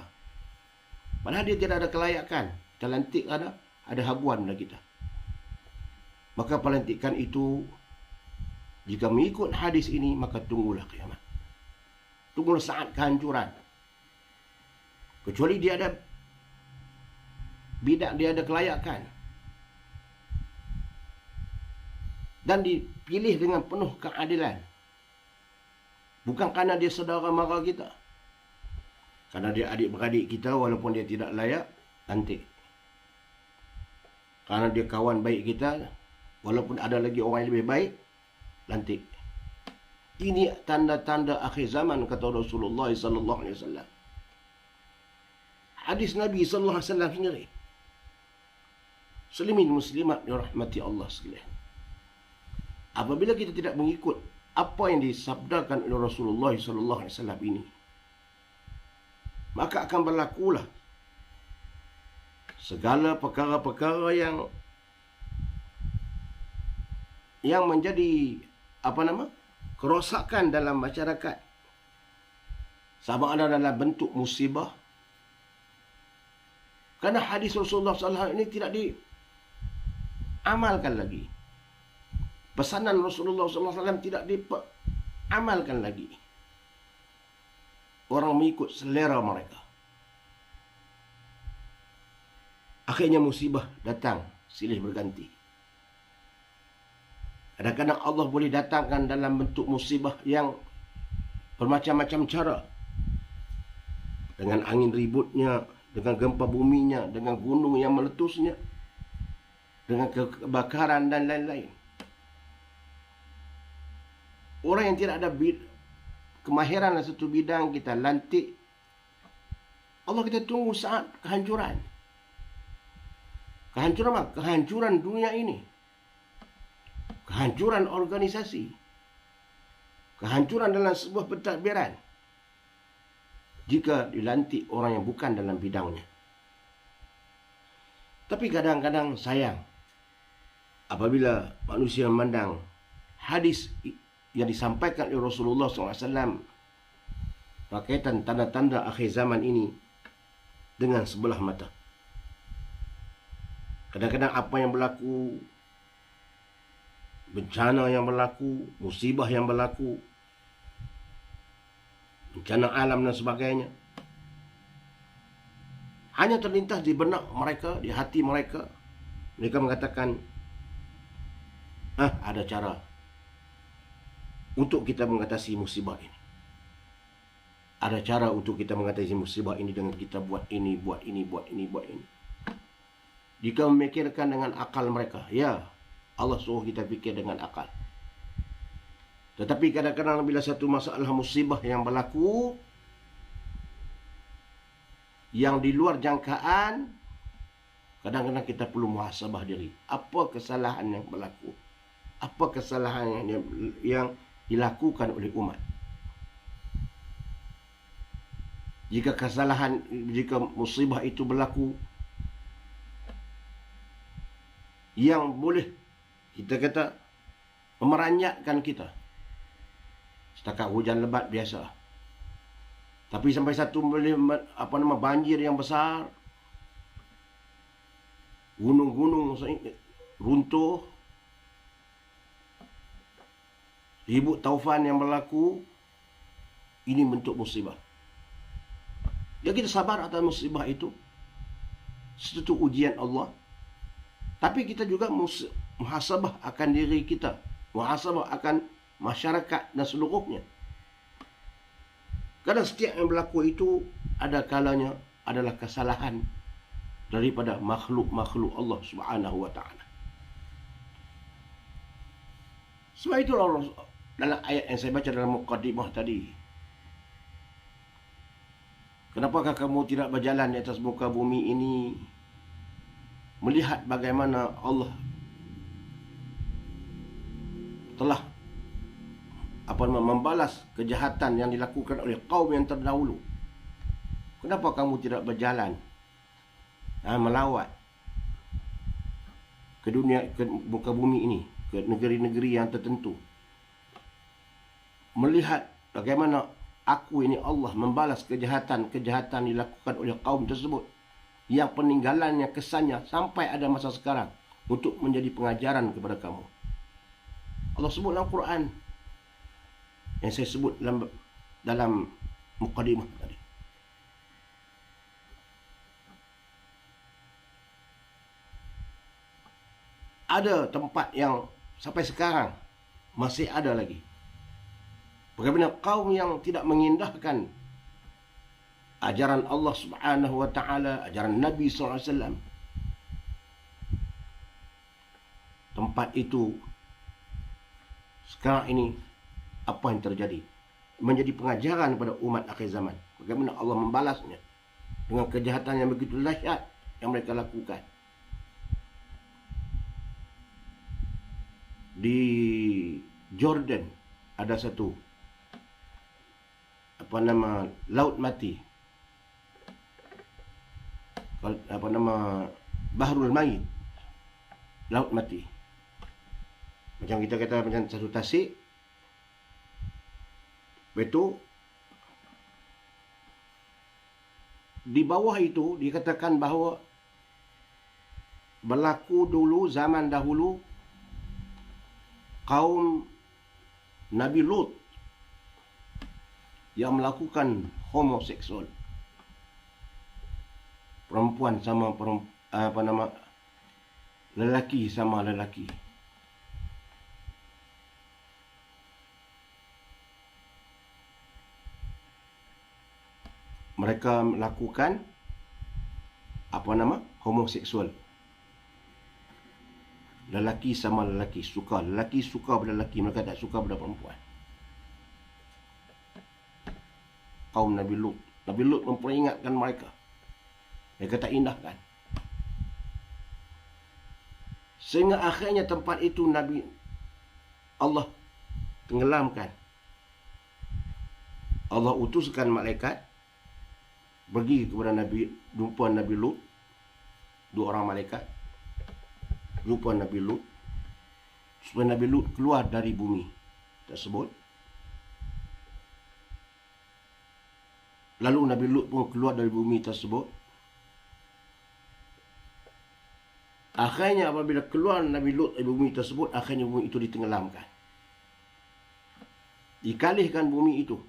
Padahal dia tidak ada kelayakan. Kita lantik ada habuan kepada kita. Maka pelantikan itu, jika mengikut hadis ini, maka tunggulah kiamat. Tunggulah saat kehancuran. Kecuali dia ada bidang, dia ada kelayakan, dan dipilih dengan penuh keadilan. Bukan kerana dia saudara mara kita, kerana dia adik-beradik kita, walaupun dia tidak layak, lantik. Karena dia kawan baik kita, walaupun ada lagi orang yang lebih baik, lantik. Ini tanda-tanda akhir zaman, kata Rasulullah sallallahu alaihi wasallam. Hadis Nabi sallallahu alaihi wasallam sendiri. Muslimin muslimat dirahmati Allah sekalian. Apabila kita tidak mengikut apa yang disabdakan oleh Rasulullah sallallahu alaihi wasallam ini, maka akan berlakulah segala perkara-perkara yang menjadi kerosakan dalam masyarakat, sama ada dalam bentuk musibah. Karena hadis Rasulullah SAW ini tidak diamalkan lagi. Pesanan Rasulullah SAW tidak diamalkan lagi. Orang mengikut selera mereka. Akhirnya musibah datang silih berganti. Kadang-kadang Allah boleh datangkan dalam bentuk musibah yang bermacam-macam cara. Dengan angin ributnya, dengan gempa buminya, dengan gunung yang meletusnya, dengan kebakaran dan lain-lain. Orang yang tidak ada kemahiran dalam satu bidang, kita lantik. Allah kita tunggu saat kehancuran. Kehancuran apa? Kehancuran dunia ini. Kehancuran organisasi. Kehancuran dalam sebuah pentadbiran. Jika dilantik orang yang bukan dalam bidangnya. Tapi kadang-kadang sayang, apabila manusia memandang hadis yang disampaikan oleh Rasulullah SAW berkaitan tanda-tanda akhir zaman ini dengan sebelah mata. Kadang-kadang apa yang berlaku, bencana yang berlaku, musibah yang berlaku, bencana alam dan sebagainya, hanya terlintas di benak mereka, di hati mereka. Mereka mengatakan, ada cara untuk kita mengatasi musibah ini. Ada cara untuk kita mengatasi musibah ini dengan kita buat ini, buat ini, buat ini, buat ini. Jika memikirkan dengan akal mereka, ya, Allah suruh kita fikir dengan akal. Tetapi kadang-kadang bila satu masalah musibah yang berlaku, yang di luar jangkaan, kadang-kadang kita perlu muhasabah diri. Apa kesalahan yang berlaku? Apa kesalahan yang dilakukan oleh umat? Jika musibah itu berlaku, yang boleh kita kata memeranyatkan kita, setakat hujan lebat biasa. Tapi sampai satu boleh banjir yang besar, gunung-gunung runtuh, ribut taufan yang berlaku, ini bentuk musibah. Ya, kita sabar atas musibah itu, satu ujian Allah. Tapi kita juga muhasabah akan diri kita, muhasabah akan masyarakat dan seluruhnya. Karena setiap yang berlaku itu ada kalanya adalah kesalahan daripada makhluk-makhluk Allah Subhanahu wa taala. Sebab itulah dalam ayat yang saya baca dalam muqaddimah tadi, kenapakah kamu tidak berjalan di atas muka bumi ini melihat bagaimana Allah telah membalas kejahatan yang dilakukan oleh kaum yang terdahulu. Kenapa kamu tidak berjalan melawat ke dunia, ke muka bumi ini, ke negeri-negeri yang tertentu, melihat bagaimana aku ini Allah membalas kejahatan dilakukan oleh kaum tersebut, yang peninggalannya, kesannya sampai ada masa sekarang untuk menjadi pengajaran kepada kamu. Allah sebut dalam Quran yang saya sebut dalam muqaddimah tadi. Ada tempat yang sampai sekarang masih ada lagi. Bagaimana kaum yang tidak mengindahkan ajaran Allah Subhanahu wa taala, ajaran Nabi SAW, tempat itu sekarang ini apa yang terjadi, menjadi pengajaran kepada umat akhir zaman bagaimana Allah membalasnya dengan kejahatan yang begitu dahsyat yang mereka lakukan. Di Jordan ada satu laut mati, Bahrul Mayit, laut mati. Macam kita kata macam satu tasik. Betul. Di bawah itu dikatakan bahawa berlaku dulu zaman dahulu kaum Nabi Lut yang melakukan homoseksual. Perempuan sama lelaki sama lelaki. Mereka melakukan homoseksual. Lelaki sama lelaki, lelaki suka pada lelaki, mereka tak suka pada perempuan. Kaum Nabi Lut memperingatkan mereka. Mereka tak indahkan. Sehingga akhirnya tempat itu Allah tenggelamkan. Allah utuskan malaikat pergi kepada jumpa Nabi Lut. 2 orang malaikat jumpa Nabi Lut supaya Nabi Lut keluar dari bumi tersebut. Lalu Nabi Lut pun keluar dari bumi tersebut. Akhirnya apabila keluar Nabi Lut dari bumi tersebut, akhirnya bumi itu ditenggelamkan. Dikalihkan bumi itu.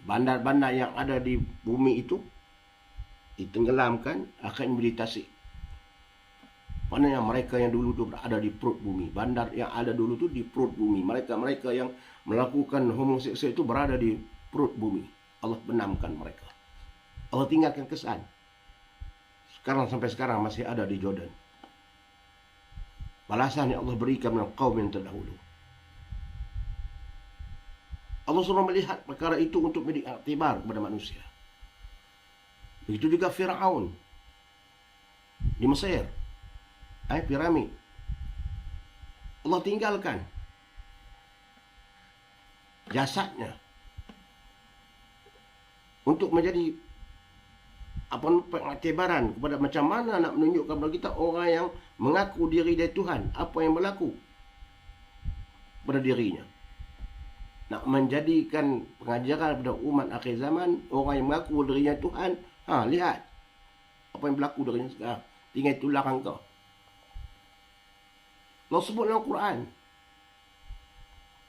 Bandar-bandar yang ada di bumi itu ditenggelamkan, akhirnya menjadi tasik. Maknanya mereka yang dulu tu berada di perut bumi. Bandar yang ada dulu tu di perut bumi. Mereka yang melakukan homoseksual itu berada di perut bumi. Allah benamkan mereka. Allah tinggalkan kesan. Sampai sekarang masih ada di Jordan. Balasan yang Allah berikan kepada kaum yang terdahulu. Allah suruh melihat perkara itu untuk menjadi iktibar kepada manusia. Begitu juga Fir'aun di Mesir. Piramid. Allah tinggalkan jasadnya untuk menjadi pengiktibaran kepada macam mana nak menunjukkan kepada kita orang yang mengaku diri dia Tuhan, apa yang berlaku pada dirinya. Nak menjadikan pengajaran kepada umat akhir zaman, orang yang mengaku dirinya Tuhan, lihat apa yang berlaku darinya sekarang. Tinggal tulang engkau. Allah sebut dalam Quran,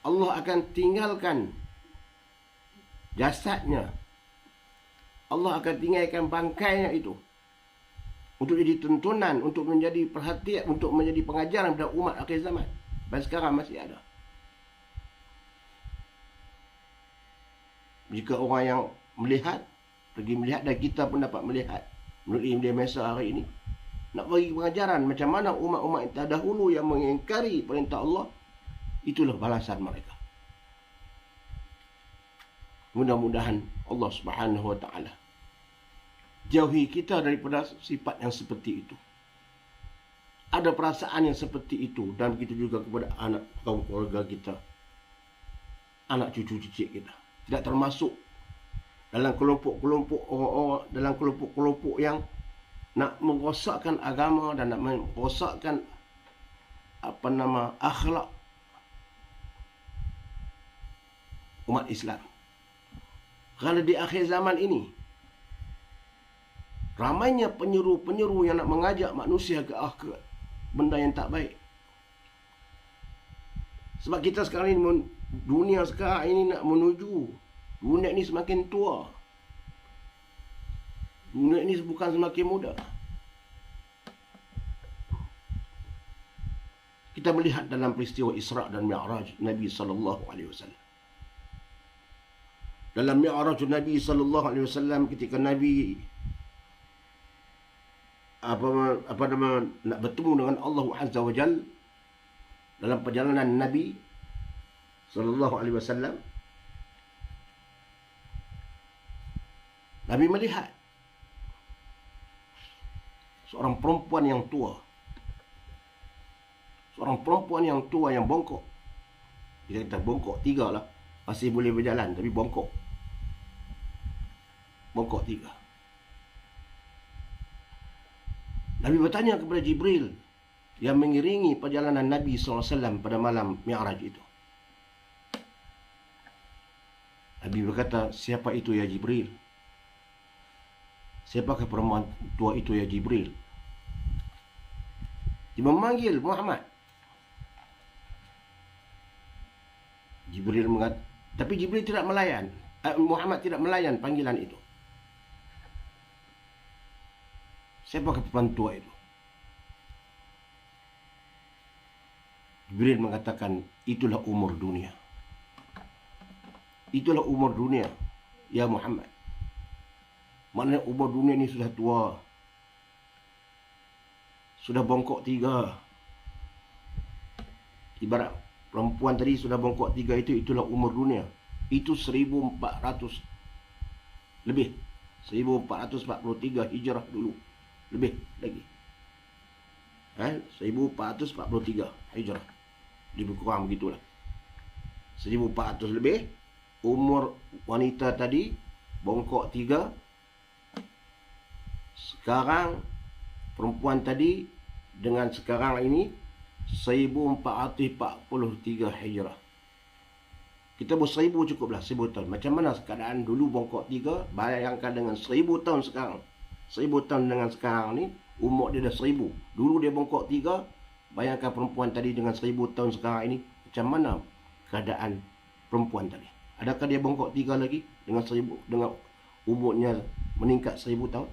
Allah akan tinggalkan jasadnya. Allah akan tinggalkan bangkainya itu untuk jadi tuntunan, untuk menjadi perhatian, untuk menjadi pengajaran kepada umat akhir zaman. Dan sekarang masih ada. Jika orang yang pergi melihat, dan kita pun dapat melihat melalui media masa hari ini, nak bagi pengajaran macam mana umat-umat yang terdahulu yang mengingkari perintah Allah, itulah balasan mereka. Mudah-mudahan Allah Subhanahu wa taala jauhi kita daripada sifat yang seperti itu. Ada perasaan yang seperti itu, dan begitu juga kepada anak kaum keluarga kita, anak cucu-cucu kita. Tidak termasuk dalam kelompok-kelompok orang-orang, dalam kelompok-kelompok yang nak merosakkan agama dan nak merosakkan akhlak umat Islam. Kerana di akhir zaman ini ramainya penyeru-penyeru yang nak mengajak manusia ke benda yang tak baik. Sebab kita sekarang ini, dunia sekarang ini nak menuju, dunia ini semakin tua. Dunia ini bukan semakin muda. Kita melihat dalam peristiwa Isra' dan Mi'raj Nabi SAW. Dalam Mi'raj Nabi SAW, ketika Nabi apa nama, nak bertemu dengan Allah Azza wa Jal dalam perjalanan Nabi sallallahu alaihi wasallam, Nabi melihat seorang perempuan yang tua. Seorang perempuan yang tua yang bongkok. Kita kata bongkok 3 lah. Masih boleh berjalan tapi bongkok. Bongkok 3. Nabi bertanya kepada Jibril yang mengiringi perjalanan Nabi SAW pada malam Mi'raj itu. Nabi berkata, siapa itu ya Jibril? Siapakah perempuan tua itu ya Jibril? Dia memanggil Muhammad. Jibril mengatakan, tapi Jibril tidak melayan. Muhammad tidak melayan panggilan itu. Siapakah perempuan tua itu? Jibril mengatakan, itulah umur dunia. Itulah umur dunia, ya Muhammad. Maknanya umur dunia ini sudah tua. Sudah bongkok 3. Ibarat perempuan tadi sudah bongkok 3 itu, itulah umur dunia. Itu 1400 lebih. 1443 Hijrah dulu. Lebih lagi. 1443 Hijrah. Lebih kurang begitulah. 1400 lebih. Umur wanita tadi bongkok 3. Sekarang perempuan tadi dengan sekarang ini 1443 Hijrah. Kita buat 1000 cukuplah, 1000 tahun. Macam mana keadaan dulu bongkok 3, bayangkan dengan 1000 tahun sekarang. 1000 tahun dengan sekarang ni, umur dia dah 1000. Dulu dia bongkok 3, bayangkan perempuan tadi dengan 1000 tahun sekarang ini, macam mana keadaan perempuan tadi? Adakah dia bongkok 3 lagi dengan 1000, dengan umurnya meningkat 1000 tahun?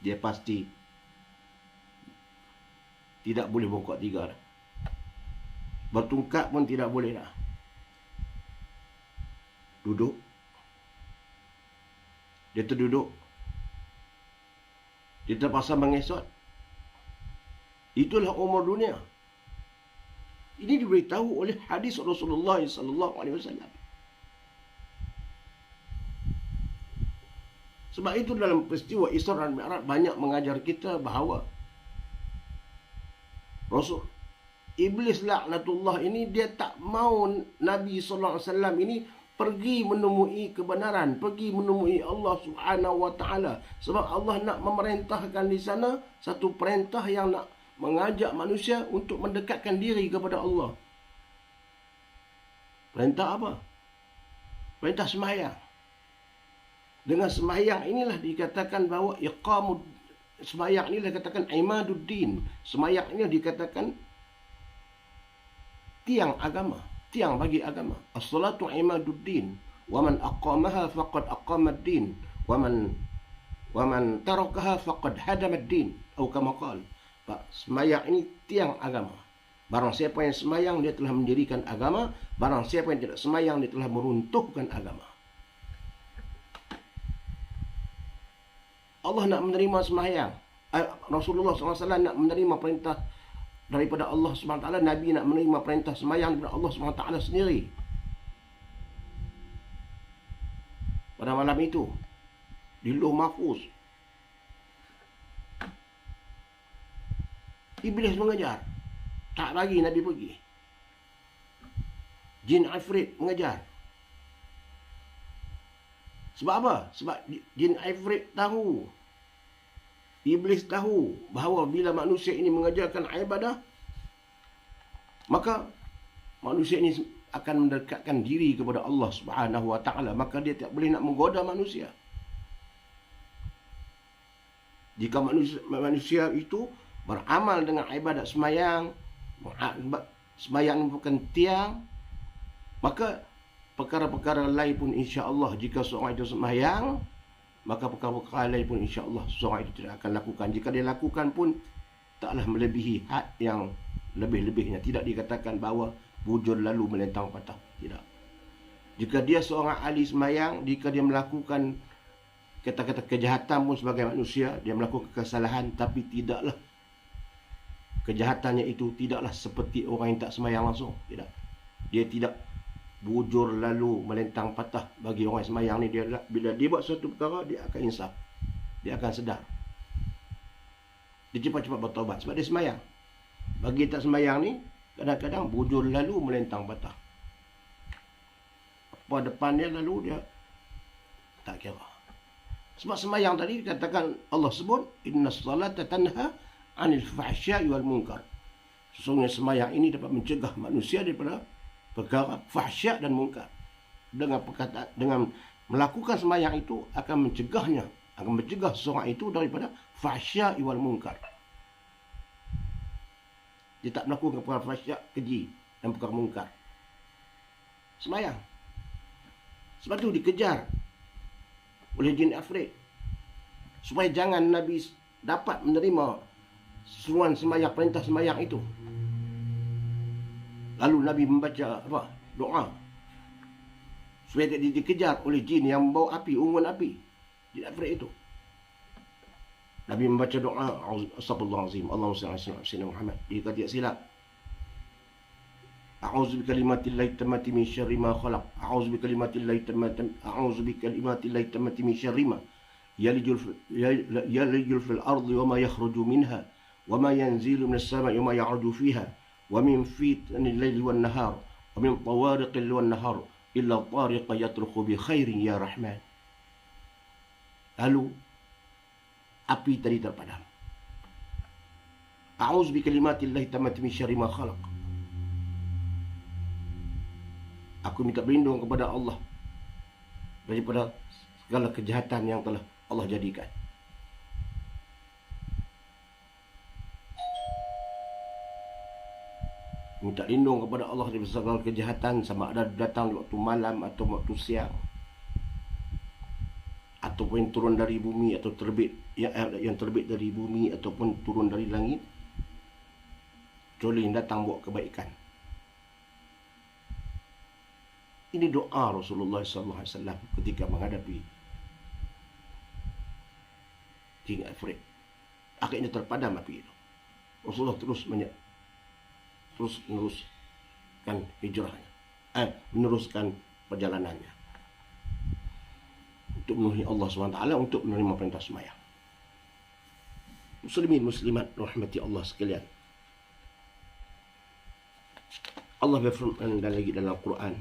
Dia pasti tidak boleh bongkok 3 dah. Bertungkat pun tidak boleh dah. Duduk. Dia terduduk. Dia terpaksa mengesot. Itulah umur dunia. Ini diberitahu oleh hadis Rasulullah SAW. Sebab itu dalam peristiwa Isra dan Mi'raj banyak mengajar kita bahawa Iblis laknatullah ini dia tak mau Nabi SAW ini pergi menemui kebenaran, pergi menemui Allah Subhanahu Wa Taala. Sebab Allah nak memerintahkan di sana satu perintah yang nak mengajak manusia untuk mendekatkan diri kepada Allah. Perintah apa? Perintah sembahyang. Dengan sembahyang inilah dikatakan bahawa iqamud, sembahyang inilah dikatakan imaduddin. Sembahyang ini dikatakan tiang agama, tiang bagi agama. As-salatu imaduddin, wa man aqamaha faqad aqama ad-din, wa man tarakaha faqad hadama ad-din, atau kama qala. Sembahyang ini tiang agama. Barang siapa yang sembahyang dia telah mendirikan agama, barang siapa yang tidak sembahyang dia telah meruntuhkan agama. Allah nak menerima sembahyang. Rasulullah SAW nak menerima perintah daripada Allah SWT. Nabi nak menerima perintah sembahyang daripada Allah SWT sendiri. Pada malam itu, di Lauh Mahfuz, Iblis mengejar. Tak bagi Nabi pergi. Jin Ifrit mengejar. Sebab apa? Sebab jin Ifrit tahu, Iblis tahu bahawa bila manusia ini mengajarkan ibadah, maka manusia ini akan mendekatkan diri kepada Allah Subhanahu Wa Taala. Maka dia tak boleh nak menggoda manusia. Jika manusia itu beramal dengan ibadat sembahyang, sembahyang bukan tiang, maka perkara-perkara lain pun insya-Allah, jika seorang itu sembahyang, maka perkara-perkara lain pun insya-Allah seorang itu tidak akan lakukan. Jika dia lakukan pun taklah melebihi had yang lebih-lebihnya. Tidak dikatakan bahawa bujur lalu melentang patah. Tidak. Jika dia seorang ahli sembahyang, jika dia melakukan kata-kata kejahatan pun sebagai manusia, dia melakukan kesalahan, tapi tidaklah kejahatannya itu tidaklah seperti orang yang tak semayang langsung. Tidak. Dia tidak bujur lalu melentang patah. Bagi orang yang semayang ni, dia bila dia buat suatu perkara, dia akan insaf. Dia akan sedar. Dia cepat-cepat bertaubat sebab dia semayang. Bagi tak semayang ni, kadang-kadang bujur lalu melentang patah. Apa depan dia lalu dia tak kira. Sebab semayang tadi dikatakan Allah sebut, inna salata tanha anil fahsya'i wal munkar. Sesungguhnya semayang ini dapat mencegah manusia daripada perkara fahsya' dan munkar. Dengan perkataan, dengan melakukan semayang itu akan mencegahnya, akan mencegah seorang itu daripada fahsya'i wal munkar. Dia tak melakukan perkara fahsya', keji dan perkara munkar. Semayang. Sebab itu dikejar oleh jin afrit supaya jangan Nabi dapat menerima seruan semayang, perintah semayang itu. Lalu Nabi membaca apa? Doa supaya dia dikejar oleh jin yang membawa api, unggun api, jin afrit itu. Nabi membaca doa, Astagfirullahalazim, Allahumma salli ala sayyidina Muhammad. Dia kata silap. A'udzu bikalimatillahi tammati min syarri ma khalaq. A'udzu bikalimatillahi tammati min syarri ma yalijul fil ardi wa ma yakhruju minha wa ma yanzilu minas sama'i wa ma ya'ruju fiha wa min fitnil laili wan nahar wa min tawariqil wan nahar illa tariqa yatruqu bi khairin ya rahman. Lalu api tadi terpadam. A'udzu bikalimatillahi tammati min syarri ma khalaq. Aku minta berlindung kepada Allah daripada segala kejahatan yang telah Allah jadikan. Minta lindung kepada Allah daripada segala kejahatan, sama ada datang di waktu malam atau waktu siang, ataupun turun dari bumi atau terbit, yang terbit dari bumi ataupun turun dari langit, kecuali yang datang bawa kebaikan. Ini doa Rasulullah SAW ketika menghadapi jin afrit. Akhirnya terpadam api itu. Rasulullah terus meneruskan hijrahnya, meneruskan perjalanannya untuk memenuhi Allah SWT, untuk menerima perintah sembahyang. Muslimin muslimat rahmati Allah sekalian, Allah berfirman lagi dalam Al-Quran,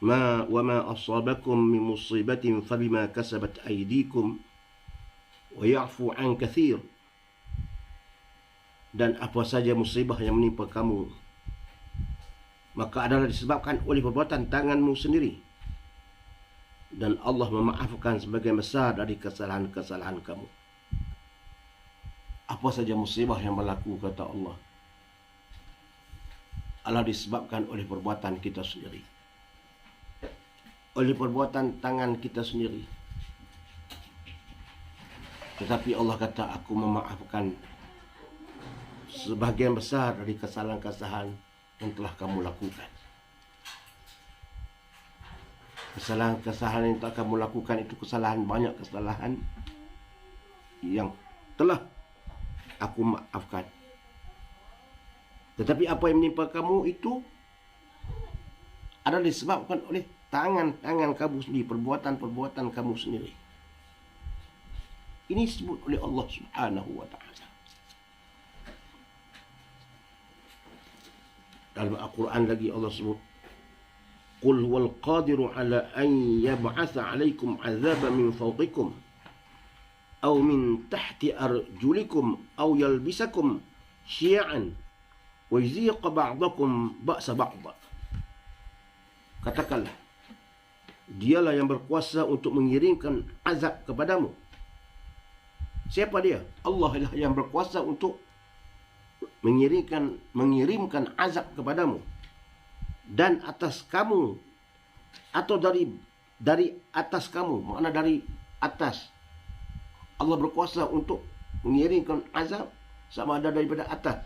wa ma asabakum min musibatin fabima kasabat aydikum wa ya'fu an katsir. Dan apa saja musibah yang menimpa kamu, maka adalah disebabkan oleh perbuatan tanganmu sendiri, dan Allah memaafkan sebagian besar dari kesalahan-kesalahan kamu. Apa saja musibah yang berlaku, kata Allah, adalah disebabkan oleh perbuatan kita sendiri, oleh perbuatan tangan kita sendiri. Tetapi Allah kata, aku memaafkan sebahagian besar dari kesalahan-kesalahan yang telah kamu lakukan. Kesalahan-kesalahan yang telah kamu lakukan itu kesalahan, banyak kesalahan yang telah aku maafkan. Tetapi apa yang menimpa kamu itu adalah disebabkan oleh tangan-tangan kamu sendiri, perbuatan-perbuatan kamu sendiri. Ini disebut oleh Allah Subhanahu wa ta'ala. Dalam Al-Quran lagi Allah sebut, Qul huwal qadiru ala an yab'atha alaikum azaban min fawqikum aw min tahti arjulikum aw yalbisakum syi'an wa yuziqa ba'dakum ba'sa ba'd. Katakanlah, dialah yang berkuasa untuk mengirimkan azab kepadamu. Siapa dia? Allah lah yang berkuasa untuk mengirimkan azab kepadamu, dan atas kamu, atau dari atas kamu, makna dari atas. Allah berkuasa untuk mengirimkan azab sama ada daripada atas,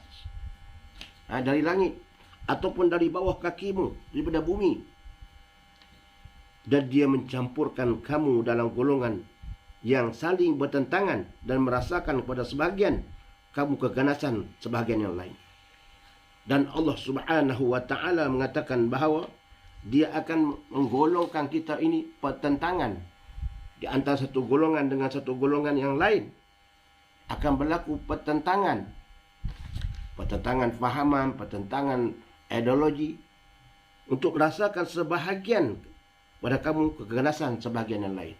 dari langit, ataupun dari bawah kakimu, daripada bumi. dan dia mencampurkan kamu dalam golongan yang saling bertentangan dan merasakan kepada sebahagian kamu keganasan sebahagian yang lain. Dan Allah Subhanahu wa taala mengatakan bahawa dia akan menggolongkan kita ini pertentangan di antara satu golongan dengan satu golongan yang lain. Akan berlaku pertentangan fahaman, pertentangan ideologi, untuk merasakan sebahagian pada kamu keganasan sebahagian yang lain.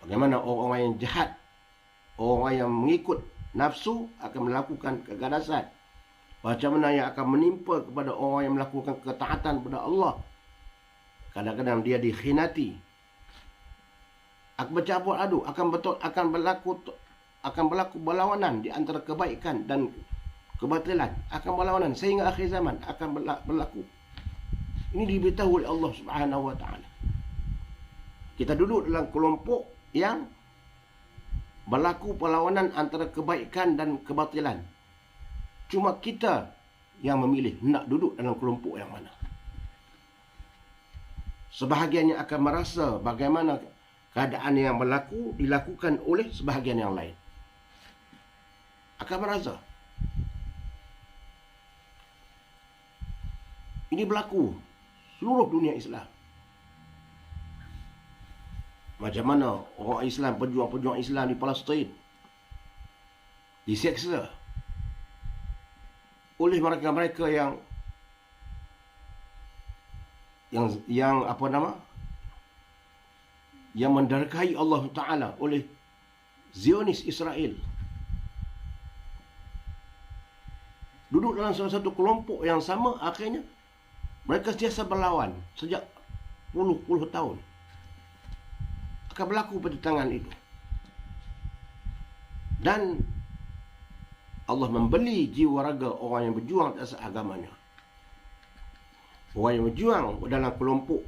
Bagaimana orang-orang yang jahat, orang yang mengikut nafsu akan melakukan keganasan. Macam mana yang akan menimpa kepada orang yang melakukan ketaatan kepada Allah. Kadang-kadang dia dikhianati. Akan bercampur aduk, akan berlaku berlawanan di antara kebaikan dan kebatilan. Akan berlawanan sehingga akhir zaman akan berlaku. Ini diberitahu oleh Allah Subhanahu wa taala. Kita duduk dalam kelompok yang berlaku perlawanan antara kebaikan dan kebatilan. Cuma kita yang memilih nak duduk dalam kelompok yang mana. Sebahagiannya akan merasa bagaimana keadaan yang berlaku dilakukan oleh sebahagian yang lain. Akan merasa. Ini berlaku seluruh dunia Islam. Macam mana orang Islam, pejuang-pejuang Islam di Palestin diseksa oleh mereka-mereka yang menderkai Allah Ta'ala, oleh Zionis Israel. Duduk dalam salah satu kelompok yang sama, akhirnya mereka sentiasa berlawan sejak puluh-puluh tahun. Akan berlaku pertentangan itu. Dan Allah membeli jiwa raga orang yang berjuang atas agamanya. Orang yang berjuang dalam kelompok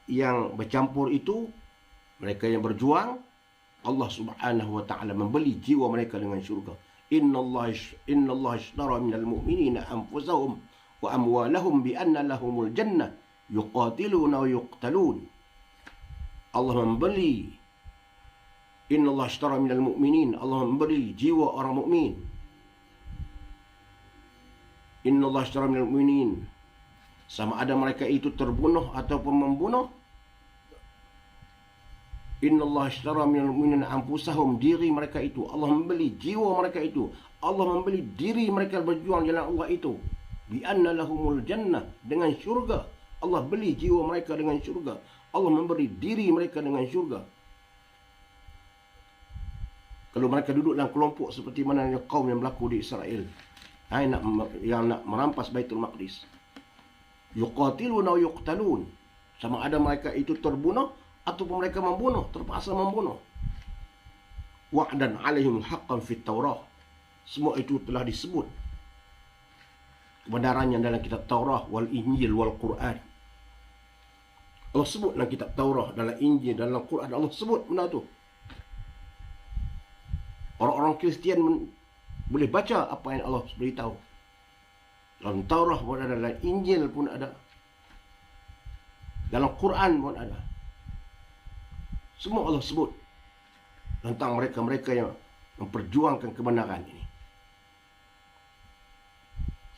yang bercampur itu, mereka yang berjuang, Allah Subhanahu wa taala membeli jiwa mereka dengan syurga. Inna Allah ishtara minal mu'minina anfusahum wa amwalahum bi anna lahumul jannah yuqatiluna wa yuqtalun. Allah membeli, Inna Allah ishtara minal mu'minin, Allah membeli jiwa orang mukmin. Inna Allah ishtara minal mu'minin, sama ada mereka itu terbunuh ataupun membunuh. Inna Allah ishtara minal mu'minin anfusahum, diri mereka itu, Allah membeli jiwa mereka itu, Allah membeli diri mereka berjuang jalan Allah itu. Bi anna lahumul jannah, dengan syurga. Allah beli jiwa mereka dengan syurga. Allah memberi diri mereka dengan syurga. Kalau mereka duduk dalam kelompok seperti mana kaum yang berlaku di Israel, yang nak merampas Baitul Maqdis, yuqatiluna wa yuqtalun, sama ada mereka itu terbunuh ataupun mereka membunuh, terpaksa membunuh. Wa'dan 'alaihim haqqan fit Taurah, semua itu telah disebut kebenarannya dalam kitab Taurah wal Injil wal Quran. Allah sebut dalam kitab Taurah, dalam Injil, dalam Quran, Allah sebut benda tu. Orang-orang Kristian boleh baca apa yang Allah beritahu. Dalam Taurah pun ada, dalam Injil pun ada, dalam Quran pun ada. Semua Allah sebut tentang mereka-mereka yang memperjuangkan kebenaran ini.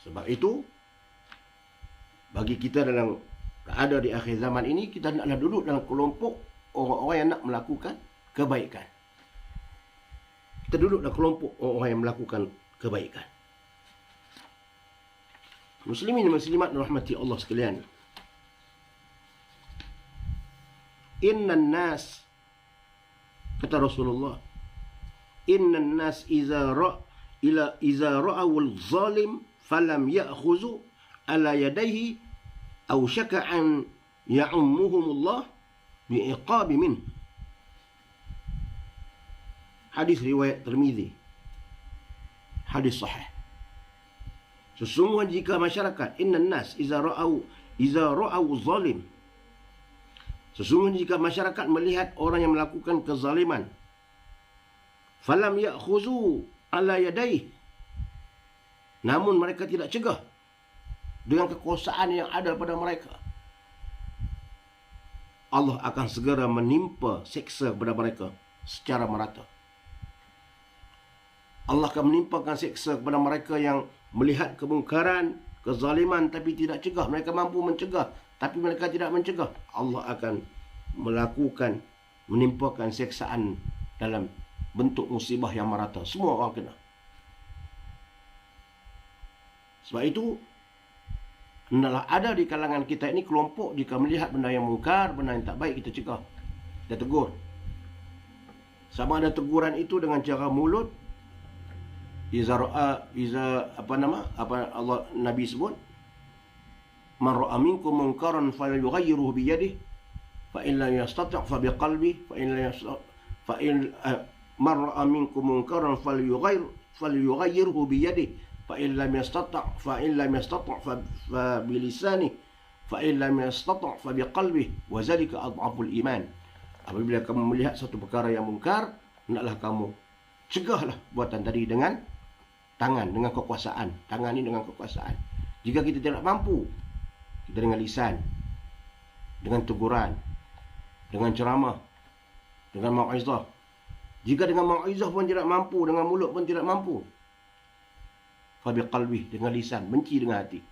Sebab itu, bagi kita dalam keadaan di akhir zaman ini, kita naklah duduk dalam kelompok orang-orang yang nak melakukan kebaikan. Kita duduk dalam kelompok orang yang melakukan kebaikan. Muslimin dan muslimat rahmati Allah sekalian. Innan nas, kata Rasulullah, innan nas iza ra'awul zalim falam ya'khuzu ala yadayhi aw syaka an ya'ummuhumullah bi'iqabi min. Hadis riwayat Tirmizi. Hadis sahih. Sesungguhnya jika masyarakat, innan nas iza ra'aw zalim, sesungguhnya jika masyarakat melihat orang yang melakukan kezaliman, falam ya'khuzu ala yadayhi, namun mereka tidak cegah dengan kekuasaan yang ada pada mereka, Allah akan segera menimpa seksa kepada mereka secara merata. Allah akan menimpakan seksa kepada mereka yang melihat kemungkaran, kezaliman tapi tidak cegah. Mereka mampu mencegah tapi mereka tidak mencegah. Allah akan menimpakan seksaan dalam bentuk musibah yang merata. Semua orang kena. Sebab itu, hendaklah ada di kalangan kita ini kelompok jika melihat benda yang mungkar, benda yang tak baik, kita cegah. Kita tegur. Sama ada teguran itu dengan cara mulut. Allah Nabi sebut, man ra'a minkum munkaran falyughayyirhu bi yadihi fa in lam yastati' fa bi qalbihi fa in man ra'a minkum munkaran falyughayyirhu bi yadihi fa in lam yastati' fa bi lisanihi fa in lam yastati' fa bi qalbihi wa zalika adhaful iman. Apabila kamu melihat satu perkara yang mungkar, hendaklah kamu cegahlah buatan tadi dengan tangan, dengan kekuasaan. Tangan ini dengan kekuasaan. Jika kita tidak mampu, kita dengan lisan, dengan teguran, dengan ceramah, dengan mau'izah. Jika dengan mau'izah pun tidak mampu, dengan mulut pun tidak mampu, fa bi qalbi, dengan lisan, benci dengan hati.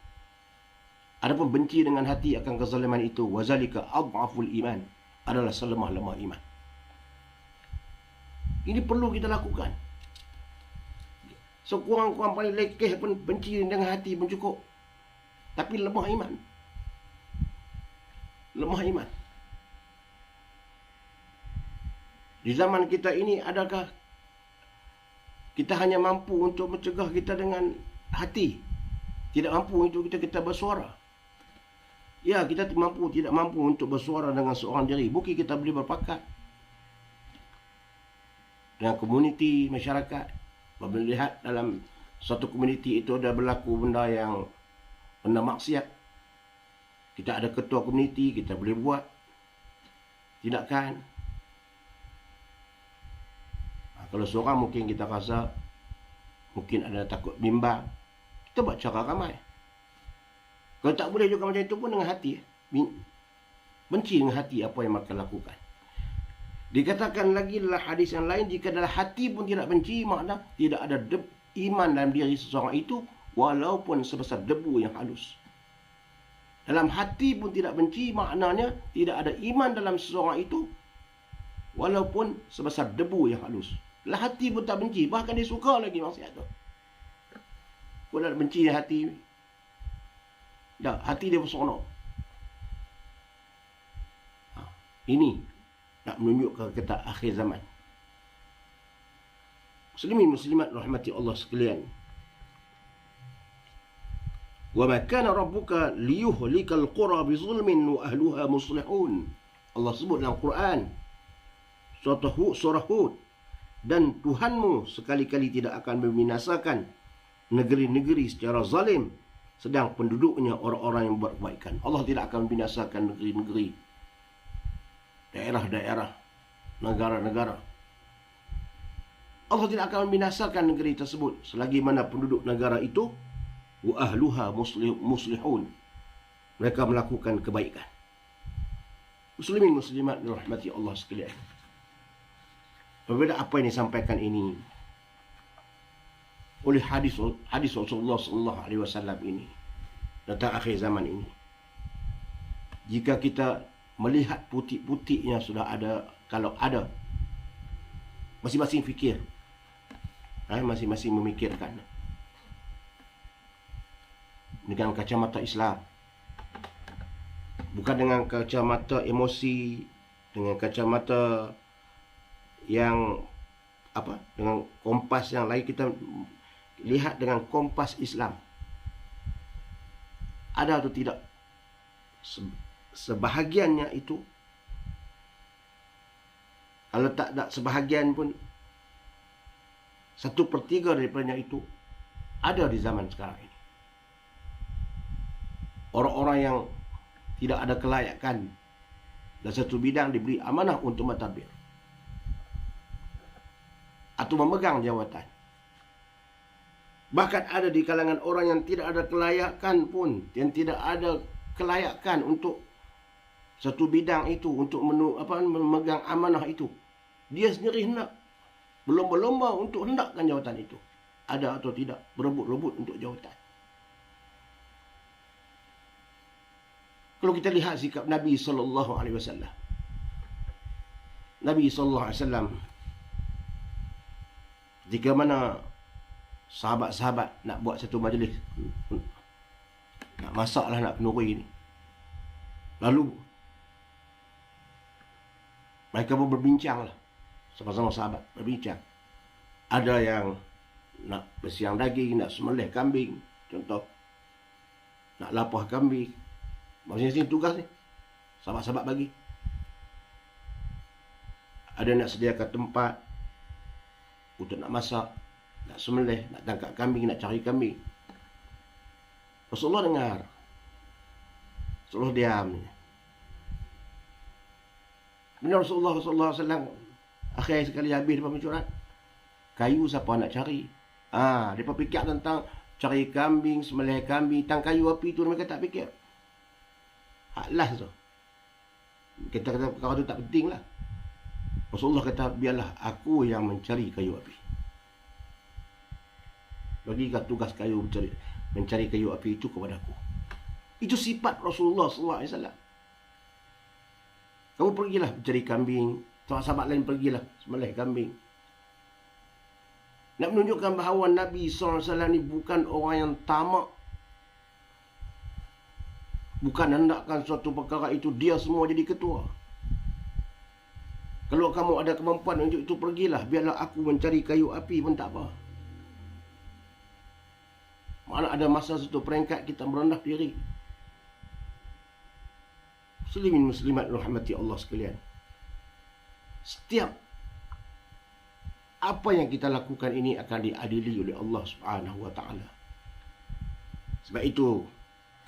Adapun benci dengan hati akan kezaliman itu, wazalika adhaful iman, adalah selemah-lemah iman. Ini perlu kita lakukan. Sekurang-kurang paling lekeh pun benci dengan hati pun cukup. Tapi lemah iman. Lemah iman. Di zaman kita ini, adakah kita hanya mampu untuk mencegah kita dengan hati? Tidak mampu untuk kita bersuara. Ya, kita tidak mampu untuk bersuara dengan seorang diri. Mungkin kita boleh berpakat dengan komuniti masyarakat. Apabila lihat dalam suatu komuniti itu ada berlaku benda maksiat, kita ada ketua komuniti, kita boleh buat tindakan. Kalau seorang mungkin kita rasa mungkin ada takut bimbang, kita buat cara ramai. Kalau tak boleh juga macam itu pun dengan hati. Benci dengan hati apa yang mereka lakukan. Dikatakan lagi dalam hadis yang lain, jika dalam hati pun tidak benci, makna tidak ada iman dalam diri seseorang itu, walaupun sebesar debu yang halus. Dalam hati pun tidak benci, maknanya tidak ada iman dalam seseorang itu, walaupun sebesar debu yang halus. Dalam hati pun tak benci, bahkan dia suka lagi maksiat tu. Kau dah benci hati, dah hati dia berseronok. Ini nak menunjuk kata akhir zaman. Muslimin muslimat rahmati Allah sekalian. Wa ma kana rabbuka liyuhlikal qura bizulmin wa ahluha muslihun. Allah sebut dalam Quran surah Hud, dan Tuhanmu sekali-kali tidak akan membinasakan negeri-negeri secara zalim sedang penduduknya orang-orang yang buat kebaikan. Allah tidak akan membinasakan negeri-negeri, daerah-daerah, negara-negara. Allah tidak akan membinasakan negeri tersebut selagi mana penduduk negara itu wa ahluha muslihun, mereka melakukan kebaikan. Muslimin muslimat dirahmati Allah sekalian. Berbeda apa yang disampaikan ini oleh hadis Rasulullah sallallahu alaihi wasallam ini tentang akhir zaman ini. Jika kita melihat putik-putiknya sudah ada, kalau ada, masing-masing fikir, masing-masing memikirkan dengan kacamata Islam, bukan dengan kacamata emosi, dengan kacamata yang dengan kompas yang lain. Kita lihat dengan kompas Islam, ada atau tidak sebahagiannya itu. Kalau tak ada sebahagian pun, 1/3 daripadanya itu ada di zaman sekarang ini. Orang-orang yang tidak ada kelayakan dalam satu bidang diberi amanah untuk mentadbir atau memegang jawatan. Bahkan ada di kalangan orang yang tidak ada kelayakan pun, yang tidak ada kelayakan untuk satu bidang itu untuk memegang amanah itu. Dia sendiri hendak berlomba-lomba untuk hendakkan jawatan itu. Ada atau tidak, berebut-rebut untuk jawatan. Kalau kita lihat sikap Nabi SAW. Nabi SAW, jika mana sahabat-sahabat nak buat satu majlis, nak masaklah, nak kenduri ni, lalu mereka pun berbincang lah, sama-sama sahabat berbincang. Ada yang nak bersiang daging, nak sembelih kambing, contoh, nak lapah kambing. Masing-masing tugas ni sahabat-sahabat bagi. Ada nak sediakan tempat untuk nak masak, nak sembelih, nak tangkap kambing, nak cari kambing. Rasulullah dengar. Rasulullah diam. Benar Rasulullah SAW akhir sekali habis depan mencurhat, kayu siapa nak cari? Mereka fikir tentang cari kambing, sembelih kambing, tang kayu api tu mereka tak fikir. Last tu. Kita kata perkara tu tak penting lah. Rasulullah kata, biarlah aku yang mencari kayu api. Bagikan tugas kayu mencari kayu api itu kepada aku. Itu sifat Rasulullah SAW. Kamu pergilah mencari kambing, sahabat lain pergilah sembelih kambing. Nak menunjukkan bahawa Nabi SAW ni bukan orang yang tamak, bukan hendakkan suatu perkara itu dia semua jadi ketua. Kalau kamu ada kemampuan untuk itu, pergilah. Biarlah aku mencari kayu api pun tak apa. Mana ada masa satu peringkat kita merendah diri. Muslimin muslimat rahmati Allah sekalian. Setiap apa yang kita lakukan ini akan diadili oleh Allah Subhanahu wa taala. Sebab itu,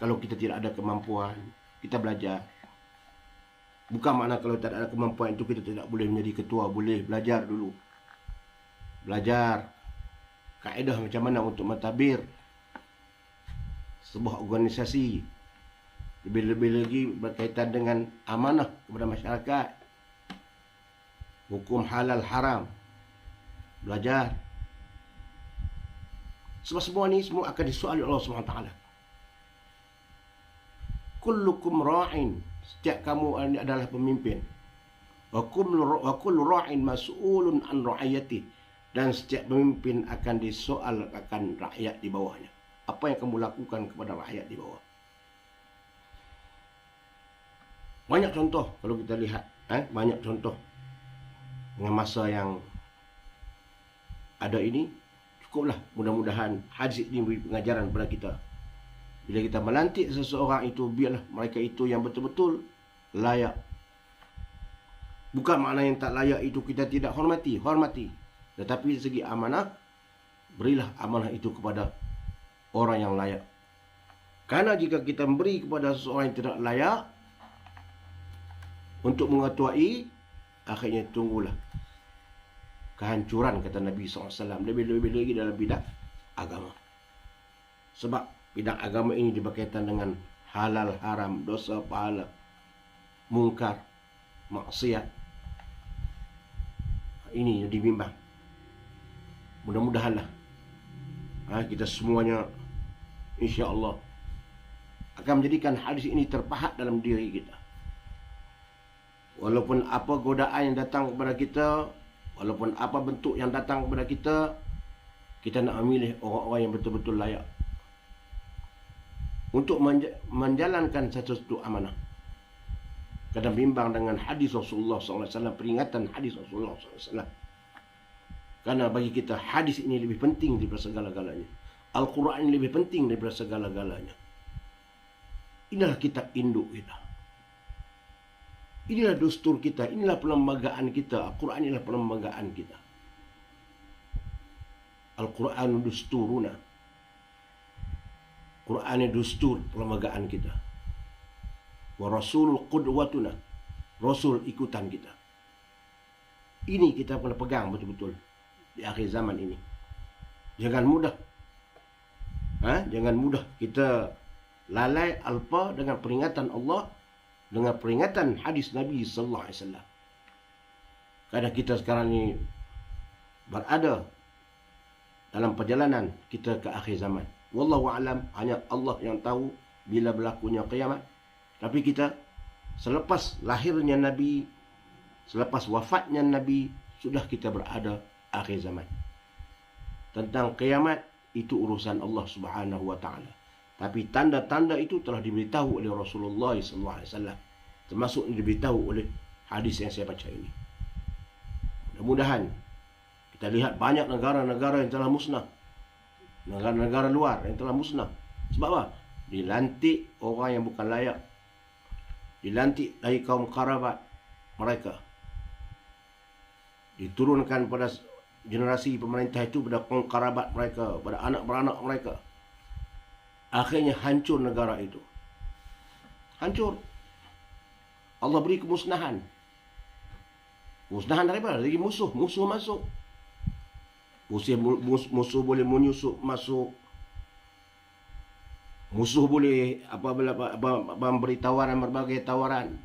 kalau kita tidak ada kemampuan, kita belajar. Bukan makna kalau tak ada kemampuan itu kita tidak boleh menjadi ketua. Boleh belajar dulu. Belajar kaedah macam mana untuk mentadbir sebuah organisasi. Lebih-lebih lagi berkaitan dengan amanah kepada masyarakat. Hukum halal haram. Belajar. Sebab semua ni semua akan disuali Allah SWT. Kullukum ra'in. Setiap kamu adalah pemimpin. Wa kullu ra'in mas'ulun an ra'ayati. Dan setiap pemimpin akan disoal akan rakyat di bawahnya. Apa yang kamu lakukan kepada rakyat di bawah. Banyak contoh kalau kita lihat. Banyak contoh. Dengan masa yang ada ini, cukuplah. Mudah-mudahan hadis ini beri pengajaran kepada kita. Bila kita melantik seseorang itu, biarlah mereka itu yang betul-betul layak. Bukan makna yang tak layak itu kita tidak hormati. Hormati. Tetapi dari segi amanah, berilah amanah itu kepada orang yang layak. Karena jika kita beri kepada seseorang yang tidak layak untuk mengetuai, akhirnya tunggulah kehancuran, kata Nabi SAW. Lebih-lebih lagi dalam bidang agama. Sebab bidang agama ini berkaitan dengan halal, haram, dosa, pahala, mungkar, maksiat. Ini yang dibimbang. Mudah-mudahanlah kita semuanya insya-Allah akan menjadikan hadis ini terpahat dalam diri kita. Walaupun apa godaan yang datang kepada kita, walaupun apa bentuk yang datang kepada kita, kita nak memilih orang-orang yang betul-betul layak untuk menjalankan satu amanah. Kadang bimbang dengan hadis Rasulullah SAW, peringatan hadis Rasulullah SAW. Karena bagi kita hadis ini lebih penting daripada segala-galanya. Al-Quran ini lebih penting daripada segala-galanya. Inilah kitab induk kita. Inilah dustur kita. Inilah perlembagaan kita. Al-Quran inilah perlembagaan kita. Al-Quran dusturuna. Quran ini dustur perlembagaan kita. Wa rasulul qudwatuna. Rasul ikutan kita. Ini kita kena pegang betul-betul di akhir zaman ini. Jangan mudah. Jangan mudah kita lalai alpa dengan peringatan Allah dengan peringatan hadis Nabi sallallahu alaihi wasallam. Kadang kita sekarang ni berada dalam perjalanan kita ke akhir zaman. Wallahu a'lam, hanya Allah yang tahu bila berlakunya kiamat. Tapi kita selepas lahirnya Nabi, selepas wafatnya Nabi, sudah kita berada akhir zaman. Tentang kiamat itu urusan Allah Subhanahu wa taala. Tapi tanda-tanda itu telah diberitahu oleh Rasulullah sallallahu alaihi wasallam. Termasuk diberitahu oleh hadis yang saya baca ini. Mudah-mudahan kita lihat banyak negara-negara yang telah musnah. Negara-negara luar yang telah musnah. Sebab apa? Dilantik orang yang bukan layak. Dilantik dari kaum kerabat mereka. Diturunkan pada generasi pemerintah itu pada kaum kerabat mereka, pada anak-beranak mereka. Akhirnya hancur negara itu. Hancur. Allah beri kemusnahan. Musnahan daripada dari musuh. Musuh masuk. Musuh boleh menyusup masuk. Musuh boleh memberi tawaran, berbagai tawaran.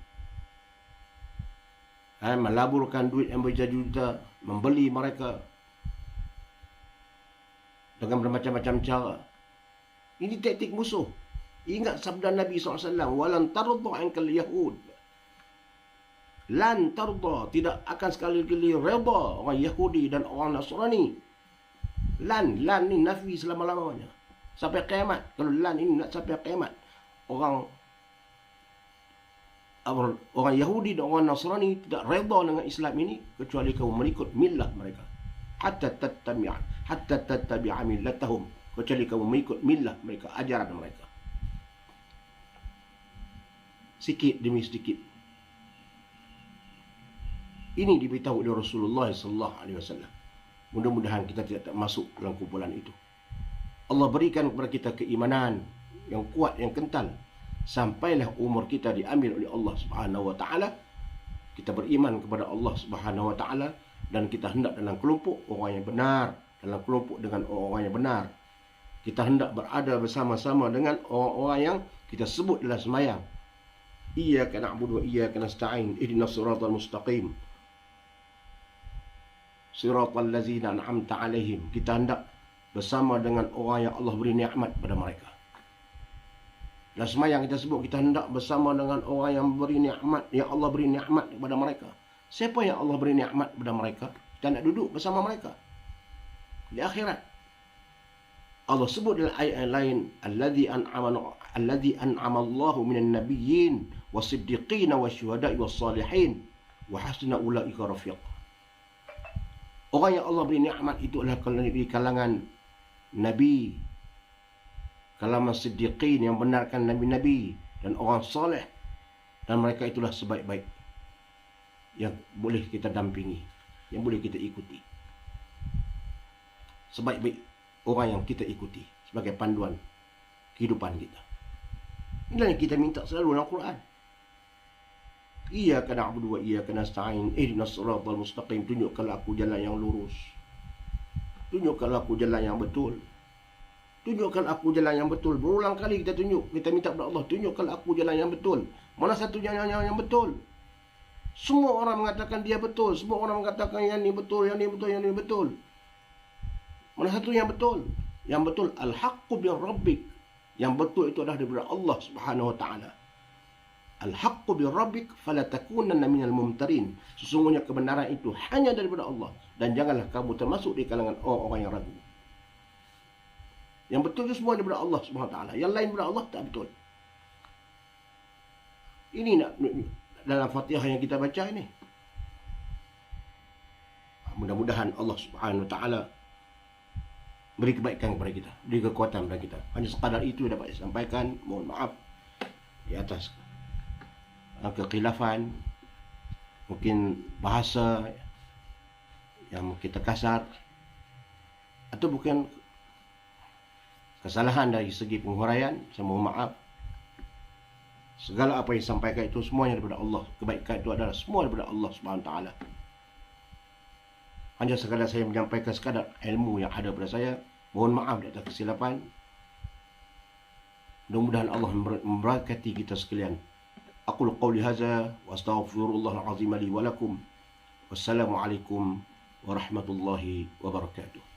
Melaburkan duit yang berjuta-juta, membeli mereka dengan bermacam-macam cara. Ini taktik musuh. Ingat sabda Nabi SAW, walan tarda ankal yahud. Lan tarda, tidak akan sekali-kali reda orang Yahudi dan orang Nasrani. Lan ni nafi selama-lamanya sampai kiamat. Kalau lan ini nak sampai kiamat, orang Yahudi dan orang Nasrani tidak reda dengan Islam ini kecuali kamu mengikut millah mereka. Hatta tattabi'a millatahum, kecuali kamu mengikut millah mereka, ajaran mereka. Sikit demi sedikit. Ini diberitahu oleh Rasulullah sallallahu alaihi wasallam. Mudah-mudahan kita tidak masuk dalam kumpulan itu. Allah berikan kepada kita keimanan yang kuat, yang kental. Sampailah umur kita diambil oleh Allah Subhanahu wa taala. Kita beriman kepada Allah Subhanahu wa taala dan kita hendak dalam kelompok orang yang benar, dalam kelompok dengan orang-orang yang benar. Kita hendak berada bersama-sama dengan orang-orang yang kita sebut dalam sembahyang. Iyyaka na'budu wa iyyaka nasta'in. Ihdinas siratal mustaqim. Siratal ladzina an'amta 'alaihim. Kita hendak bersama dengan orang yang Allah beri nikmat pada mereka. Dalam sembahyang kita sebut kita hendak bersama dengan orang yang beri nikmat, yang Allah beri nikmat kepada mereka. Siapa yang Allah beri nikmat kepada mereka? Kita nak duduk bersama mereka di akhirat. Allah sebut dalam ayat yang lain, alladzi an'ama Allahu minan nabiyyin was-siddiqin wasyuhada'i was-salihin wa hasuna ulaika rafiq. Orang yang Allah beri nikmat itu adalah di kalangan nabi, kalangan siddiqin yang benarkan nabi-nabi dan orang soleh, dan mereka itulah sebaik-baik yang boleh kita dampingi, yang boleh kita ikuti. Sebaik-baik orang yang kita ikuti sebagai panduan kehidupan kita. Inilah yang kita minta selalu dalam Quran. Iyyaka na'budu wa iyyaka nasta'in. Ihdinas siratal mustaqim. Tunjukkanlah aku jalan yang lurus. Tunjukkanlah aku jalan yang betul. Tunjukkan aku jalan yang betul. Berulang kali kita tunjuk. Kita minta kepada Allah, tunjukkan aku jalan yang betul. Mana satu jalan yang betul? Semua orang mengatakan dia betul. Semua orang mengatakan yang ni betul, yang ni betul, yang ni betul. Mana satu yang betul? Yang betul al-haqqu bir rabbik. Yang betul itu adalah daripada Allah Subhanahu wa taala. Al-haqqu bir rabbik fala takunanna minal mumtarin. Sesungguhnya kebenaran itu hanya daripada Allah, dan janganlah kamu termasuk di kalangan orang-orang yang ragu. Yang betul itu semua daripada Allah Subhanahu wa taala. Yang lain daripada Allah tak betul. Ini nak dalam Fatihah yang kita baca ini. Mudah-mudahan Allah Subhanahu wa taala beri kebaikan kepada kita, beri kekuatan kepada kita. Hanya sekadar itu dapat disampaikan. Mohon maaf di atas kekhilafan, mungkin bahasa yang kita kasar, atau bukan kesalahan dari segi penghuraian. Saya mohon maaf. Segala apa yang disampaikan itu semuanya daripada Allah. Kebaikan itu adalah semua daripada Allah Subhanahu wa taala. Hanya sekadar saya menyampaikan sekadar ilmu yang ada pada saya. Mohon maaf di atas kesilapan. Mudah-mudahan Allah memberkati kita sekalian Aqulu qawli hadza wa astaghfirullahal azim li wa lakum. Wassalamu alaikum warahmatullahi wabarakatuh.